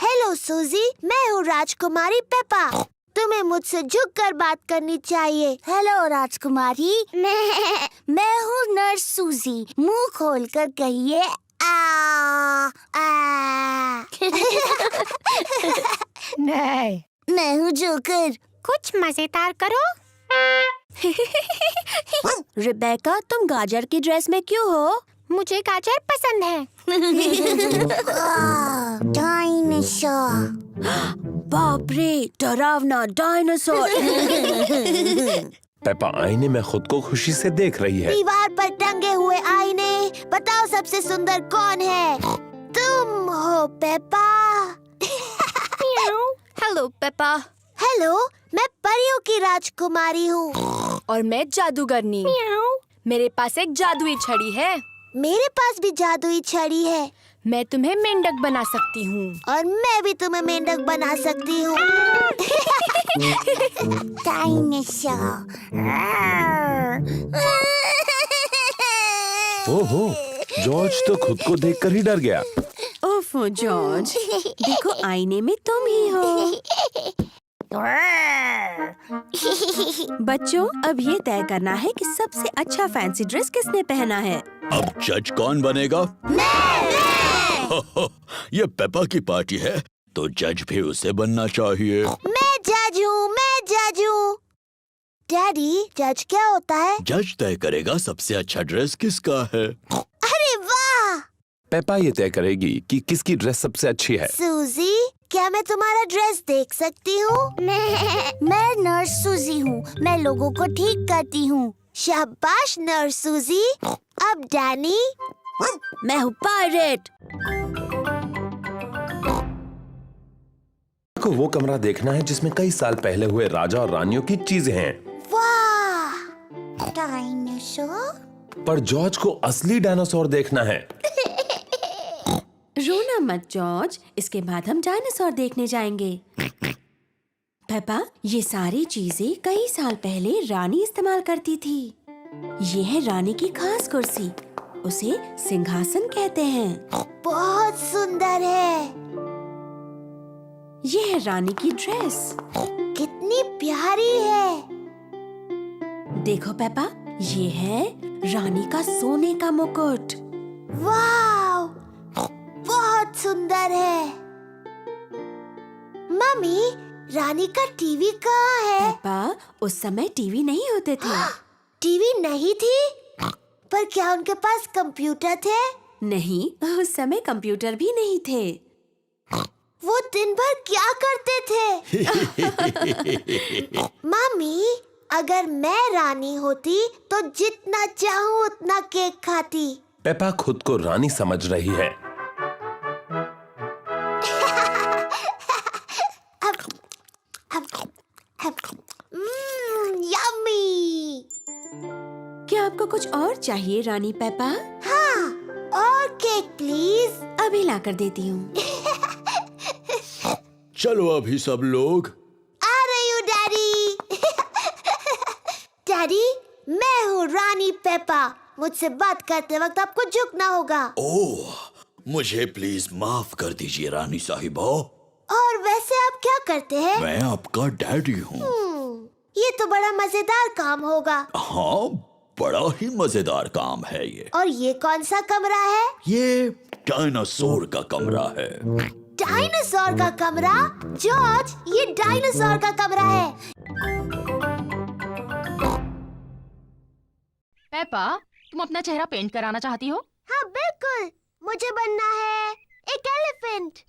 हेलो सूजी, मैं हूँ राजकुमारी पेपा। तुम्हें मुझसे झुककर बात करनी चाहिए। हेलो राजकुमारी। मैं हूँ नर्स सूजी। मुंह खोलकर कहिए आ आ। नहीं। मैं हूँ जोकर। कुछ मजेदार करो। रिबेका, तुम गाजर की ड्रेस में क्यों हो? मुझे गाजर पसंद है। डायनासोर। बाप रे, डरावना डायनासोर। पेपा आईने में खुद को खुशी से देख रही है। दीवार पर टंगे हुए आईने, बताओ सबसे सुंदर कौन है? तुम हो पेपा। Hello Peppa. हेलो, मैं परियों की राजकुमारी हूँ। और मैं जादूगरनी। मेरे पास एक जादुई छड़ी है। मेरे पास भी जादुई छड़ी है। मैं तुम्हें मेंढक बना सकती हूँ। और मैं भी तुम्हें मेंढक बना सकती हूँ। डायनासोर। ओहो, जॉर्ज तो खुद को देखकर ही डर गया। ओफो जॉर्ज, देखो आईने में तुम ही हो। बच्चों, अब ये तय करना है कि सबसे अच्छा फैंसी ड्रेस किसने पहना है। अब जज कौन बनेगा? ये पेपा की पार्टी है, तो जज भी उसे बनना चाहिए। मैं जज हूँ, मैं जज हूँ। डैडी, जज क्या होता है? जज तय करेगा सबसे अच्छा ड्रेस किसका है। अरे वाह! पेपा ये तय करेगी कि किसकी ड्रेस सबसे अच्छी है। सूजी, क्या मैं तुम्हारा ड्रेस देख सकती हूँ? मैं नर्स सूजी हूँ। मैं लोगों को ठीक करती हूँ। शाबाश नर्स सूजी। अब डैनी, मैं हूँ पायरेट। को वो कमरा देखना है जिसमें कई साल पहले हुए राजा और रानियों की चीजें हैं। वाह, डायनासोर। पर जॉर्ज को असली डायनासोर देखना है। रोना मत जॉर्ज, इसके बाद हम डायनासोर देखने जाएंगे। पेपा, ये सारी चीजें कई साल पहले रानी इस्तेमाल करती थी। ये है रानी की खास कुर्सी, उसे सिंहासन कहते हैं। बहुत सुंदर है। ये है रानी की ड्रेस, कितनी प्यारी है। देखो पेपा, ये है रानी का सोने का मुकुट। वाव, बहुत सुंदर है। मम्मी, रानी का टीवी कहाँ है? पेपा, उस समय टीवी नहीं होते थे। टीवी नहीं थी? पर क्या उनके पास कंप्यूटर थे? नहीं, उस समय कंप्यूटर भी नहीं थे। वो दिन भर क्या करते थे? मम्मी, अगर मैं रानी होती तो जितना चाहूँ उतना केक खाती। पेपा खुद को रानी समझ रही है। यम्मी। क्या आपको कुछ और चाहिए रानी पेपा? हाँ, और केक प्लीज। अभी लाकर देती हूँ। चलो अभी सब लोग। आ रही हूँ डैडी। डैडी, मैं हूँ रानी पेपा। मुझसे बात करते वक्त आपको झुकना होगा। ओह, मुझे प्लीज माफ कर दीजिए रानी साहिबा। और वैसे आप क्या करते हैं? मैं आपका डैडी हूँ। ये तो बड़ा मजेदार काम होगा। हाँ, बड़ा ही मजेदार काम है ये। और ये कौन सा कमरा है? ये डायनासोर का कमरा है। डायनासोर का कमरा? जॉर्ज, ये डायनासोर का कमरा है। पेपा, तुम अपना चेहरा पेंट कराना चाहती हो? हाँ बिल्कुल, मुझे बनना है एक एलिफेंट।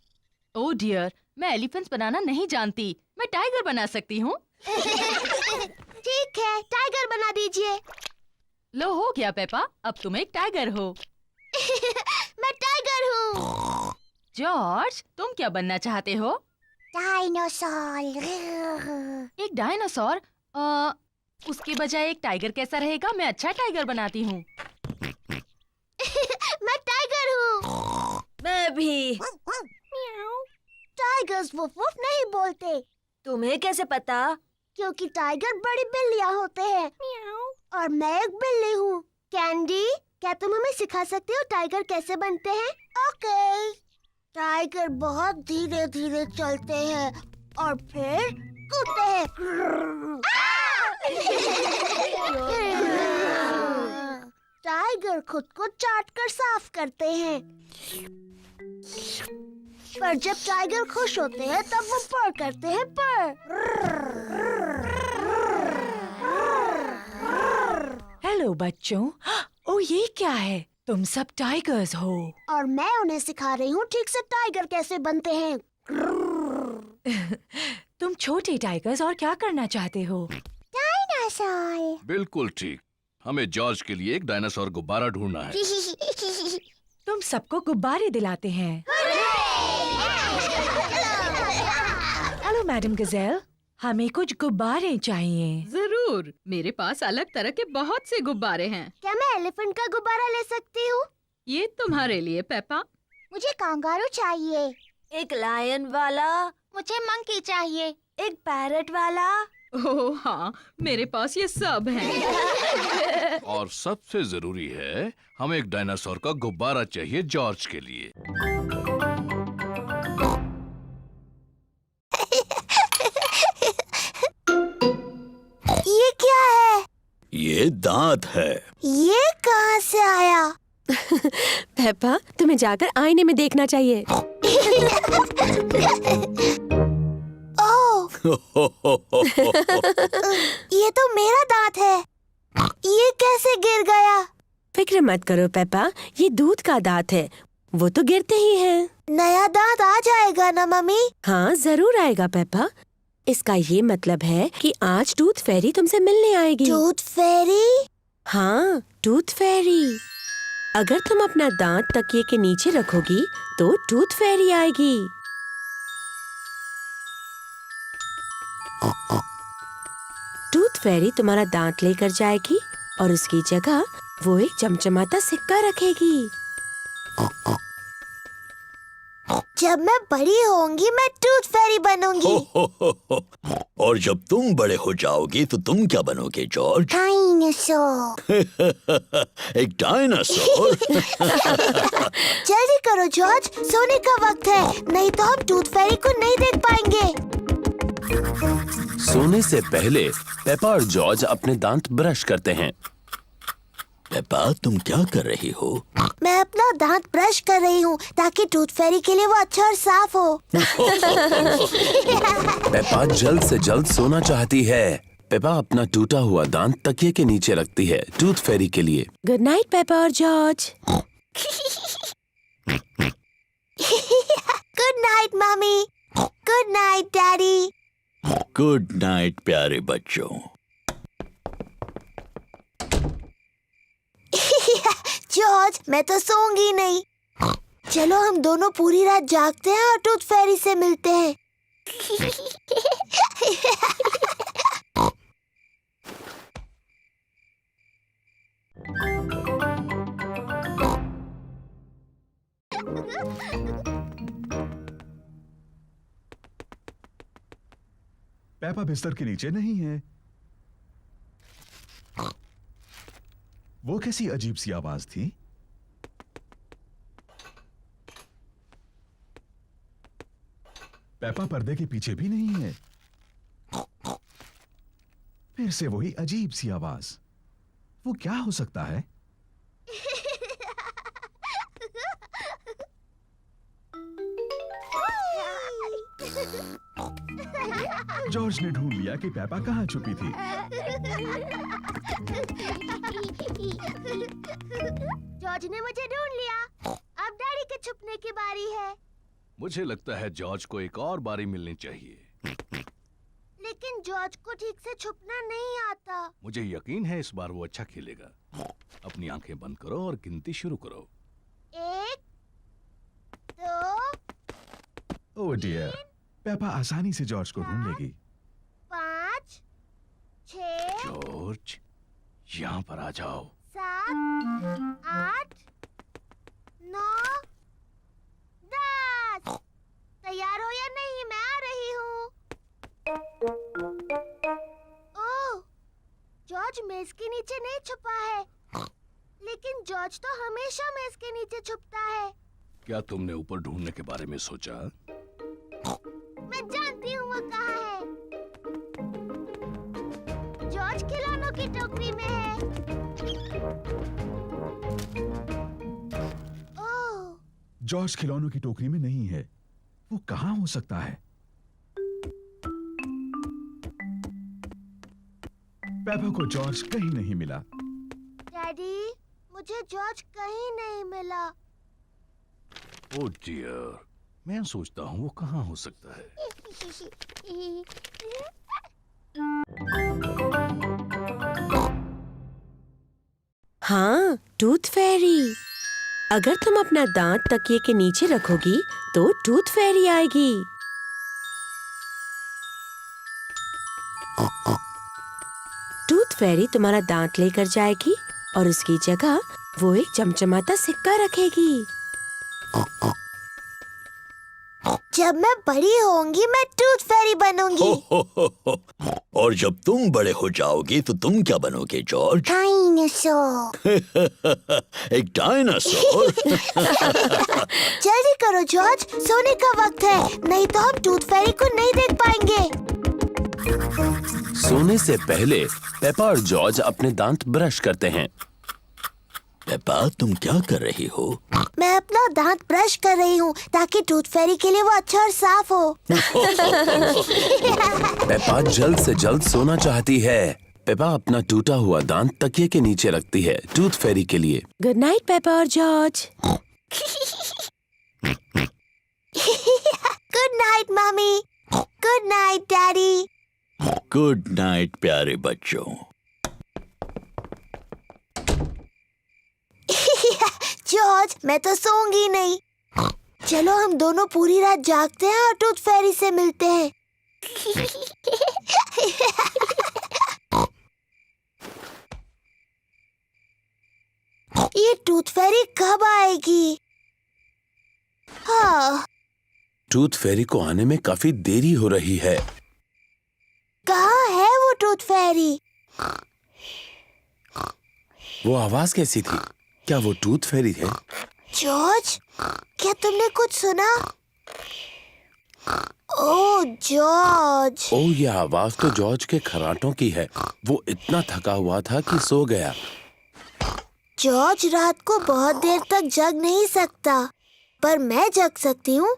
ओह डियर, मैं एलिफेंट्स बनाना नहीं जानती। मैं टाइगर बना सकती हूँ। ठीक है, टाइगर बना दीजिए। लो, हो गया पेपा, अब तुम एक टाइगर हो। मैं टाइगर हूँ। जॉर्ज, तुम क्या बनना चाहते हो? डायनासोर। एक डायनासोर? उसके बजाय एक टाइगर कैसा रहेगा? मैं अच्छा टाइगर बनाती हूँ। मैं टाइगर हूँ। मैं भी। टाइगर्स वुफ वुफ नहीं बोलते। तुम्हें कैसे पता? क्योंकि टाइगर बड़ी बिल्लियाँ होते हैं और मैं एक बिल्ली हूँ। कैंडी, क्या तुम हमें सिखा सकते हो टाइगर कैसे बनते हैं? ओके। टाइगर बहुत धीरे धीरे चलते हैं और फिर कूदते हैं। टाइगर खुद को चाटकर साफ करते हैं। पर जब टाइगर खुश होते हैं तब वो पर करते हैं पर। हेलो बच्चों। ओ, ये क्या है? तुम सब टाइगर्स हो। और मैं उन्हें सिखा रही हूँ ठीक से टाइगर कैसे बनते हैं। तुम छोटे टाइगर्स और क्या करना चाहते हो? डायनासोर। बिल्कुल ठीक। हमें जॉर्ज के लिए एक डायनासोर गुब्बारा ढूंढना है। तुम सबको गुब्बारे दिलाते हैं। हेलो मैडम गजेल, हमें कुछ गुब्बारे चाहिए। जरूर, मेरे पास अलग तरह के बहुत से गुब्बारे हैं। क्या मैं एलिफेंट का गुब्बारा ले सकती हूँ? ये तुम्हारे लिए पेपा। मुझे कांगारू चाहिए। एक लायन वाला। मुझे मंकी चाहिए। एक पैरट वाला। ओह हाँ, मेरे पास ये सब हैं। और सबसे जरूरी है, हमें एक डायनासोर का गुब्बारा चाहिए जॉर्ज के लिए। ये क्या है? ये दांत है। ये कहाँ से आया? पेपा, तुम्हें जाकर आईने में देखना चाहिए। ओह, ये तो मेरा दांत है। ये कैसे गिर गया? फिक्र मत करो पेपा, ये दूध का दांत है, वो तो गिरते ही हैं। नया दांत आ जाएगा ना मम्मी? हाँ जरूर आएगा पेपा। इसका ये मतलब है कि आज टूथ फेरी तुमसे मिलने आएगी। टूथ फेरी? हाँ, टूथ फेरी। अगर तुम अपना दांत तकिए के नीचे रखोगी तो टूथ फेरी आएगी। टूथ फेरी तुम्हारा दांत लेकर जाएगी और उसकी जगह वो एक चमचमाता सिक्का रखेगी। जब मैं बड़ी होंगी मैं टूथ फेरी बनूंगी। और जब तुम बड़े हो जाओगी तो तुम क्या बनोगे जॉर्ज? डायनासोर। एक डायनासोर? जल्दी करो जॉर्ज, सोने का वक्त है, नहीं तो हम टूथ फेरी को नहीं देख पाएंगे। सोने से पहले पेपा और जॉर्ज अपने दांत ब्रश करते हैं। पेपा, तुम क्या कर रही हो? मैं अपना दांत ब्रश कर रही हूँ ताकि टूथ फेरी के लिए वो अच्छा और साफ हो। पेपा जल्द से जल्द सोना चाहती है। पेपा अपना टूटा हुआ दांत तकिए के नीचे रखती है टूथ फेरी के लिए। गुड नाइट पेपा और George. Good night mummy. Good night daddy. Good night प्यारे बच्चों। जॉर्ज, मैं तो सोऊंगी नहीं। चलो हम दोनों पूरी रात जागते हैं और टूथ फेरी से मिलते हैं। पेपा बिस्तर के नीचे नहीं है। वो कैसी अजीब सी आवाज थी? पेपा पर्दे के पीछे भी नहीं है। फिर से वही अजीब सी आवाज। वो क्या हो सकता है? जॉर्ज ने ढूंढ लिया कि पेपा कहाँ छुपी थी। जॉर्ज ने मुझे ढूंढ लिया। अब डैडी के छुपने की बारी है। मुझे लगता है जॉर्ज को एक और बारी मिलनी चाहिए। लेकिन जॉर्ज को ठीक से छुपना नहीं आता। मुझे यकीन है इस बार वो अच्छा खेलेगा। अपनी आंखें बंद करो और गिनती शुरू करो। 1, 2, ओह डियर, पेपा आसानी से जॉर्ज को ढूंढ लेगी। 5, 6, जॉर्ज, यहाँ पर आ जाओ। 7, 8, 9, 10। तैयार हो या नहीं? मैं आ रही हूँ। ओह, जॉर्ज मेज के नीचे नहीं छुपा है। लेकिन जॉर्ज तो हमेशा मेज के नीचे छुपता है। क्या तुमने ऊपर ढूंढने के बारे में सोचा? मैं जानती हूँ वो कहाँ है। जॉर्ज खिलौनों की टोकरी में है। ओह, जॉर्ज खिलौनों की टोकरी में नहीं है। वो कहाँ हो सकता है? पेपा को जॉर्ज कहीं नहीं मिला। डैडी, मुझे जॉर्ज कहीं नहीं मिला। ओह डियर, मैं सोचता हूँ वो कहाँ हो सकता है। हाँ, टूथ फेरी। अगर तुम अपना दांत तकिए के नीचे रखोगी तो टूथ फेरी आएगी। टूथ फेरी तुम्हारा दांत लेकर जाएगी और उसकी जगह वो एक चमचमाता सिक्का रखेगी। जब मैं बड़ी होंगी मैं टूथ फेरी बनूंगी। और जब तुम बड़े हो जाओगी तो तुम क्या बनोगे जॉर्ज? डायनासोर। एक डायनासोर? जल्दी करो जॉर्ज, सोने का वक्त है, नहीं तो हम टूथ फेरी को नहीं देख पाएंगे। सोने से पहले पेपा और जॉर्ज अपने दांत ब्रश करते हैं। पेपा, तुम क्या कर रही हो? मैं अपना दांत ब्रश कर रही हूँ ताकि टूथ फेरी के लिए वो अच्छा और साफ हो। पेपा जल्द से जल्द सोना चाहती है। पेपा अपना टूटा हुआ दांत तकिए के नीचे रखती है टूथ फेरी के लिए। गुड नाइट पेपा और George. Good night mummy. Good night daddy. Good night प्यारे बच्चों। जॉर्ज, मैं तो सोऊंगी नहीं। चलो हम दोनों पूरी रात जागते हैं और टूथ फेरी से मिलते हैं। ये टूथ फेरी कब आएगी? हाँ, टूथ फेरी को आने में काफी देरी हो रही है। कहाँ है वो टूथ फेरी? वो आवाज कैसी थी? क्या वो टूथ फेरी है? जॉर्ज, क्या तुमने कुछ सुना? ओह जॉर्ज। ओह, ये आवाज तो जॉर्ज के खर्राटों की है। वो इतना थका हुआ था कि सो गया। जॉर्ज रात को बहुत देर तक जग नहीं सकता, पर मैं जग सकती हूँ।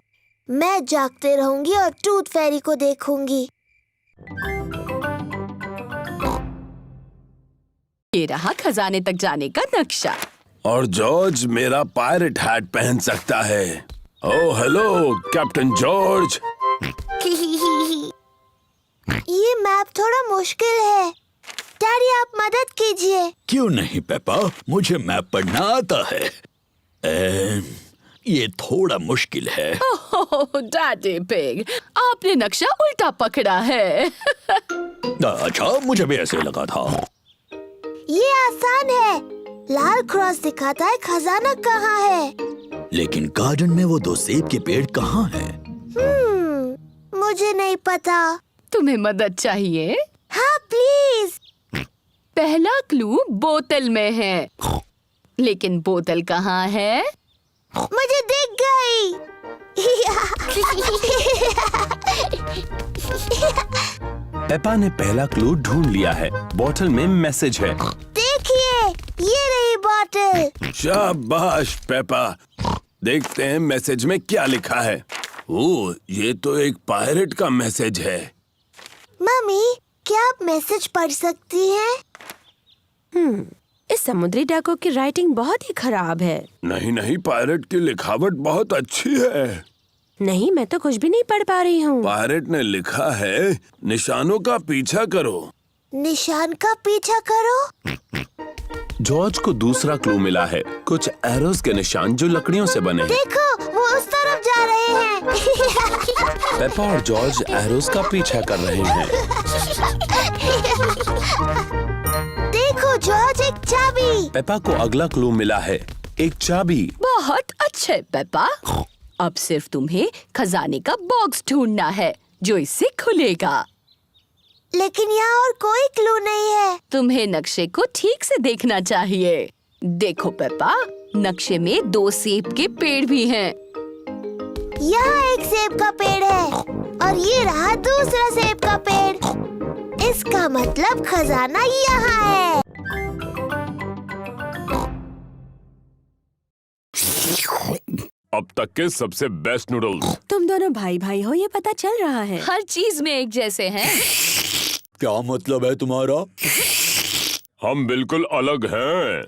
मैं जागते रहूंगी और टूथ फेरी को देखूंगी। ये रहा खजाने तक जाने का नक्शा। और जॉर्ज मेरा पायरेट हैट पहन सकता है। Oh hello captain George. ये मैप थोड़ा मुश्किल है। डैडी, आप मदद कीजिए। क्यों नहीं पेपा, मुझे मैप पढ़ना आता है। ये थोड़ा मुश्किल है। ओह डैडी पिग, आपने नक्शा उल्टा पकड़ा है। अच्छा, मुझे भी ऐसे लगा था। ये आसान है। लाल क्रॉस दिखाता है खजाना कहाँ है। लेकिन गार्डन में वो 2 सेब के पेड़ कहाँ हैं? मुझे नहीं पता। तुम्हें मदद चाहिए? हाँ प्लीज। पहला क्लू बोतल में है, लेकिन बोतल कहाँ है? मुझे दिख गई। पेपा ने पहला क्लू ढूंढ लिया है। बोतल में मैसेज है। देखिए, ये रही बोतल। शाबाश पेपा। देखते हैं मैसेज में क्या लिखा है। ओह, ये तो एक पायरेट का मैसेज है। मम्मी, क्या आप मैसेज पढ़ सकती हैं? इस समुद्री डाकू की राइटिंग बहुत ही खराब है। नहीं नहीं, पायरेट की लिखावट बहुत अच्छी है। नहीं, मैं तो कुछ भी नहीं पढ़ पा रही हूँ। पायरेट ने लिखा है, निशानों का पीछा करो। निशान का पीछा करो? जॉर्ज को दूसरा क्लू मिला है। कुछ एरोस के निशान जो लकड़ियों से बने हैं। देखो, वो उस तरफ जा रहे हैं। पेपा और जॉर्ज एरोस का पीछा कर रहे हैं। देखो जॉर्ज, एक चाबी। पेपा को अगला क्लू मिला है, एक चाबी। बहुत अच्छे पेपा। अब सिर्फ तुम्हें खजाने का बॉक्स ढूंढना है जो इससे खुलेगा। लेकिन यहाँ और कोई क्लू नहीं है। तुम्हें नक्शे को ठीक से देखना चाहिए। देखो पेपा, नक्शे में 2 सेब के पेड़ भी हैं। यहाँ एक सेब का पेड़ है और ये रहा दूसरा सेब का पेड़। इसका मतलब खजाना यहाँ है। अब तक के सबसे बेस्ट नूडल्स। तुम दोनों भाई भाई हो, ये पता चल रहा है। हर चीज में एक जैसे हैं। क्या मतलब है तुम्हारा? हम बिल्कुल अलग हैं।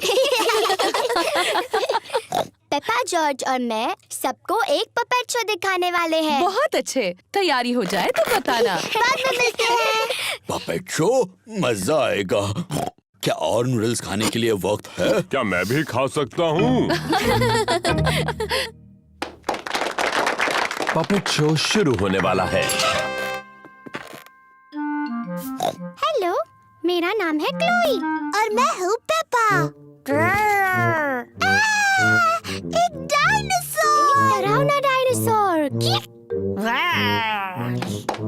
पेपा, जॉर्ज और मैं सबको एक पपेट शो दिखाने वाले हैं। बहुत अच्छे। तैयारी हो जाए तो बताना। बाद में मिलते हैं। Puppet show? मजा आएगा। क्या और नूडल्स खाने के लिए वक्त है? क्या मैं भी खा सकता हूँ? पपेट शो शुरू होने वाला है। हेलो, मेरा नाम है क्लोई और मैं हूँ पेपा। एक डायनासोर। डरावना डायनासोर।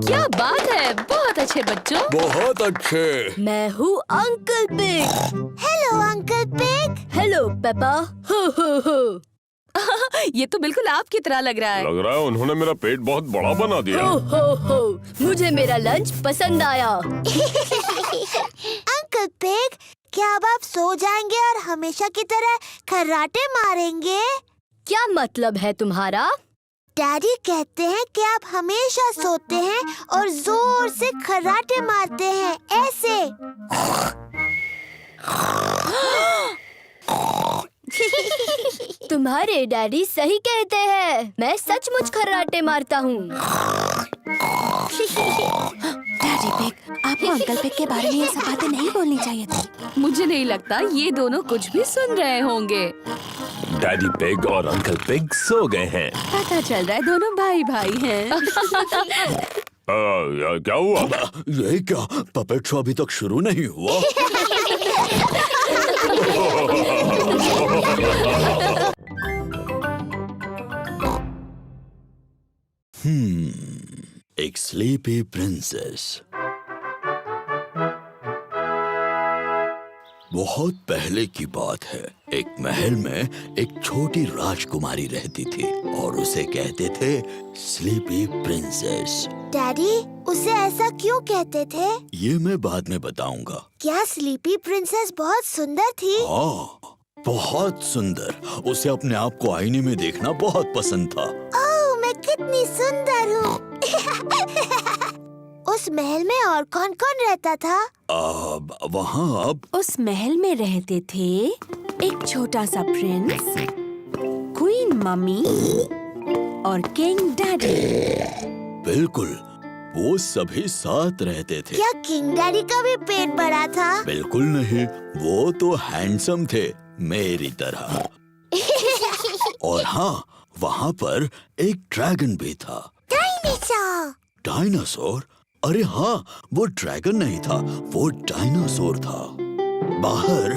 क्या बात है, बहुत अच्छे बच्चों। बहुत अच्छे। मैं हूँ uncle pig. Hello uncle pig. Hello Peppa. हो हो हो। ये तो बिल्कुल आपकी तरह लग रहा है। लग रहा है उन्होंने मेरा पेट बहुत बड़ा बना दिया। हो हो हो। मुझे मेरा लंच पसंद आया। अंकल पिग, क्या अब आप सो जाएंगे और हमेशा की तरह खर्राटे मारेंगे? क्या मतलब है तुम्हारा? डैडी कहते हैं कि आप हमेशा सोते हैं और जोर से खर्राटे मारते हैं, ऐसे। तुम्हारे डैडी सही कहते हैं। मैं सचमुच खर्राटे मारता हूँ। डैडी पिग, आपको अंकल पिग के बारे में ये सब बातें नहीं बोलनी चाहिए थी। मुझे नहीं लगता ये दोनों कुछ भी सुन रहे होंगे। डैडी पिग और अंकल पिग सो गए हैं। पता चल रहा है दोनों भाई भाई हैं। क्या हुआ? ये क्या, पपेट शो अभी तक शुरू नहीं हुआ? एक स्लीपी प्रिंसेस। बहुत पहले की बात है, एक महल में एक छोटी राजकुमारी रहती थी और उसे कहते थे स्लीपी प्रिंसेस। डैडी, उसे ऐसा क्यों कहते थे? ये मैं बाद में बताऊंगा। क्या स्लीपी प्रिंसेस बहुत सुंदर थी? हाँ, बहुत सुंदर। उसे अपने आप को आईने में देखना बहुत पसंद था। ओह, मैं कितनी सुंदर हूँ। उस महल में और कौन कौन रहता था? वहाँ अब उस महल में रहते थे एक छोटा सा प्रिंस, क्वीन मम्मी और किंग डैडी। बिल्कुल, वो सभी साथ रहते थे। क्या किंग डैडी का भी पेट बड़ा था? बिल्कुल नहीं, वो तो हैंडसम थे मेरी तरह। और हाँ, वहाँ पर एक ड्रैगन भी था। डायनासोर। डायनासोर? अरे हाँ, वो ड्रैगन नहीं था, वो डायनासोर था। बाहर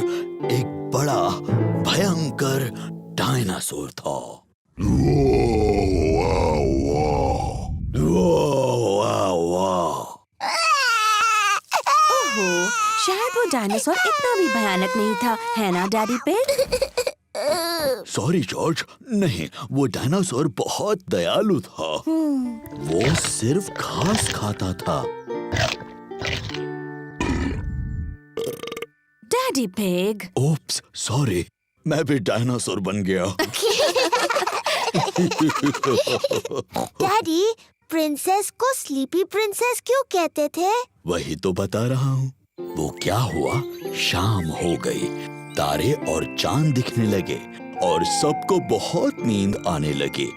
एक बड़ा भयंकर डायनासोर था। ओहो, शायद वो डायनासोर इतना भी भयानक नहीं था, है ना डैडी पिग? सॉरी जॉर्ज, नहीं, वो डायनासोर बहुत दयालु था। वो सिर्फ घास खाता था। Daddy pig. ओप्स, सॉरी, मैं भी डायनासोर बन गया। डैडी, प्रिंसेस को स्लीपी प्रिंसेस क्यों कहते थे? वही तो बता रहा हूँ। वो क्या हुआ, शाम हो गई, तारे और चांद दिखने लगे और सबको बहुत नींद आने लगी।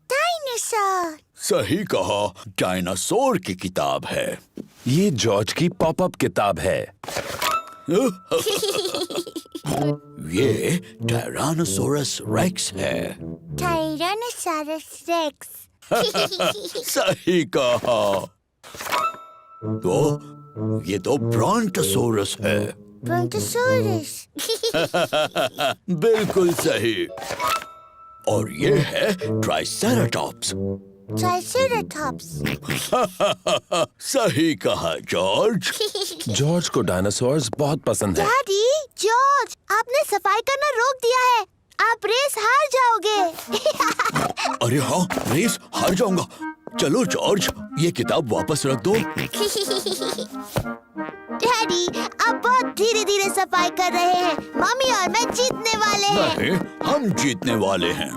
डायनासोर। सही कहा, डायनासोर की किताब है। ये जॉर्ज की पॉपअप किताब है। ये टायरानोसोरस रेक्स है। Tyrannosaurus rex. सही कहा। तो ये तो ब्रॉन्टोसोरस है। ब्रॉन्टोसोरस। बिल्कुल सही। और ये है ट्राइसेराटॉप्स। ट्राइसेराटॉप्स। सही कहा जॉर्ज। जॉर्ज को डायनासोर्स बहुत पसंद है। डैडी, जॉर्ज, आपने सफाई करना रोक दिया है। आप रेस हार जाओगे। अरे हाँ, रेस हार जाऊंगा। चलो जॉर्ज, ये किताब वापस रख दो। डैडी, आप बहुत धीरे धीरे सफाई कर रहे हैं। मम्मी और मैं जीतने वाले हैं। नहीं, हम जीतने वाले हैं।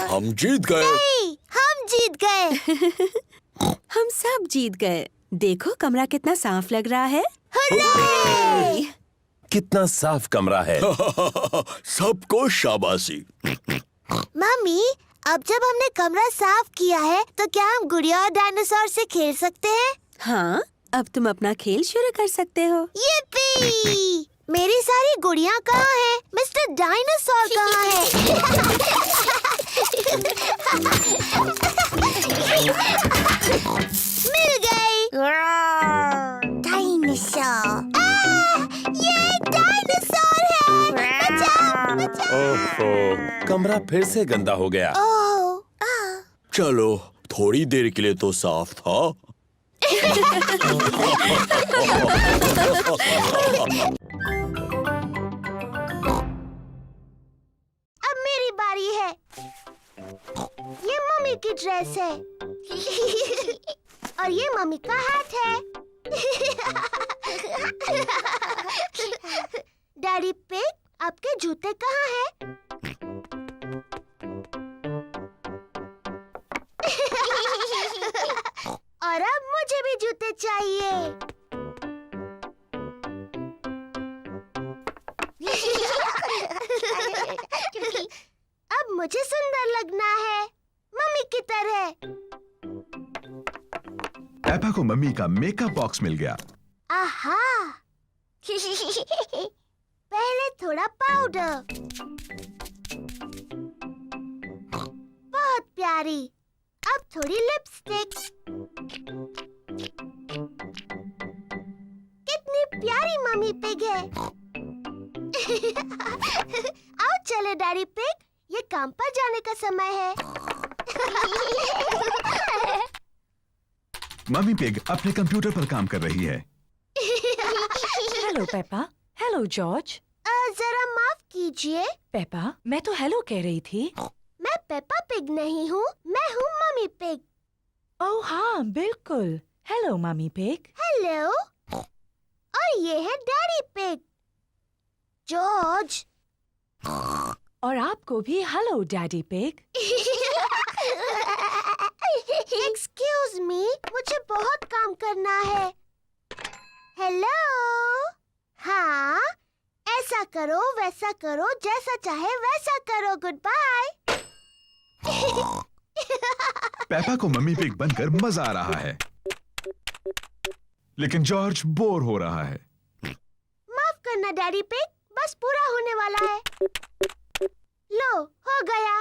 हम जीत गए। नहीं, हम जीत गए। हम सब जीत गए। देखो कमरा कितना साफ लग रहा है। हुर्रे! कितना साफ कमरा है। सबको शाबाशी। मम्मी, अब जब हमने कमरा साफ किया है, तो क्या हम गुड़िया और डायनासोर से खेल सकते हैं? हाँ, अब तुम अपना खेल शुरू कर सकते हो। yippee! मेरी सारी गुड़िया कहाँ हैं? मिस्टर डायनासोर कहाँ है? मिल गई। डायनासोर। ये डायनासोर है। बचाओ, बचाओ। ओहो, कमरा फिर से गंदा हो गया। चलो, थोड़ी देर के लिए तो साफ था। अब मेरी बारी है। ये मम्मी की ड्रेस है। और ये मम्मी का हाथ है। डैडी पिग, आपके जूते कहाँ हैं? और अब मुझे भी जूते चाहिए। पेपा को मम्मी का मेकअप बॉक्स मिल गया। आहा पहले थोड़ा पाउडर, बहुत प्यारी। अब थोड़ी लिपस्टिक, कितनी प्यारी मम्मी पिग है। आओ चले डैडी पिग, ये काम पर जाने का समय है। मम्मी पिग अपने कंप्यूटर पर काम कर रही है। Hello Peppa. Hello George. जरा माफ कीजिए। पेपा, मैं तो हेलो कह रही थी। मैं पेपा पिग नहीं हूँ, मैं हूँ मम्मी पिग। ओह हाँ, बिल्कुल। Hello mummy pig. हेलो। और ये है डैडी पिग, जॉर्ज। और आपको भी hello daddy pig. Excuse me, मुझे बहुत काम करना है। हेलो। हाँ, ऐसा करो वैसा करो, जैसा चाहे वैसा करो, गुड बाय। पेपा को मम्मी पिग बनकर मजा आ रहा है, लेकिन जॉर्ज बोर हो रहा है। माफ करना डैडी पिग, बस पूरा होने वाला है। लो, हो गया।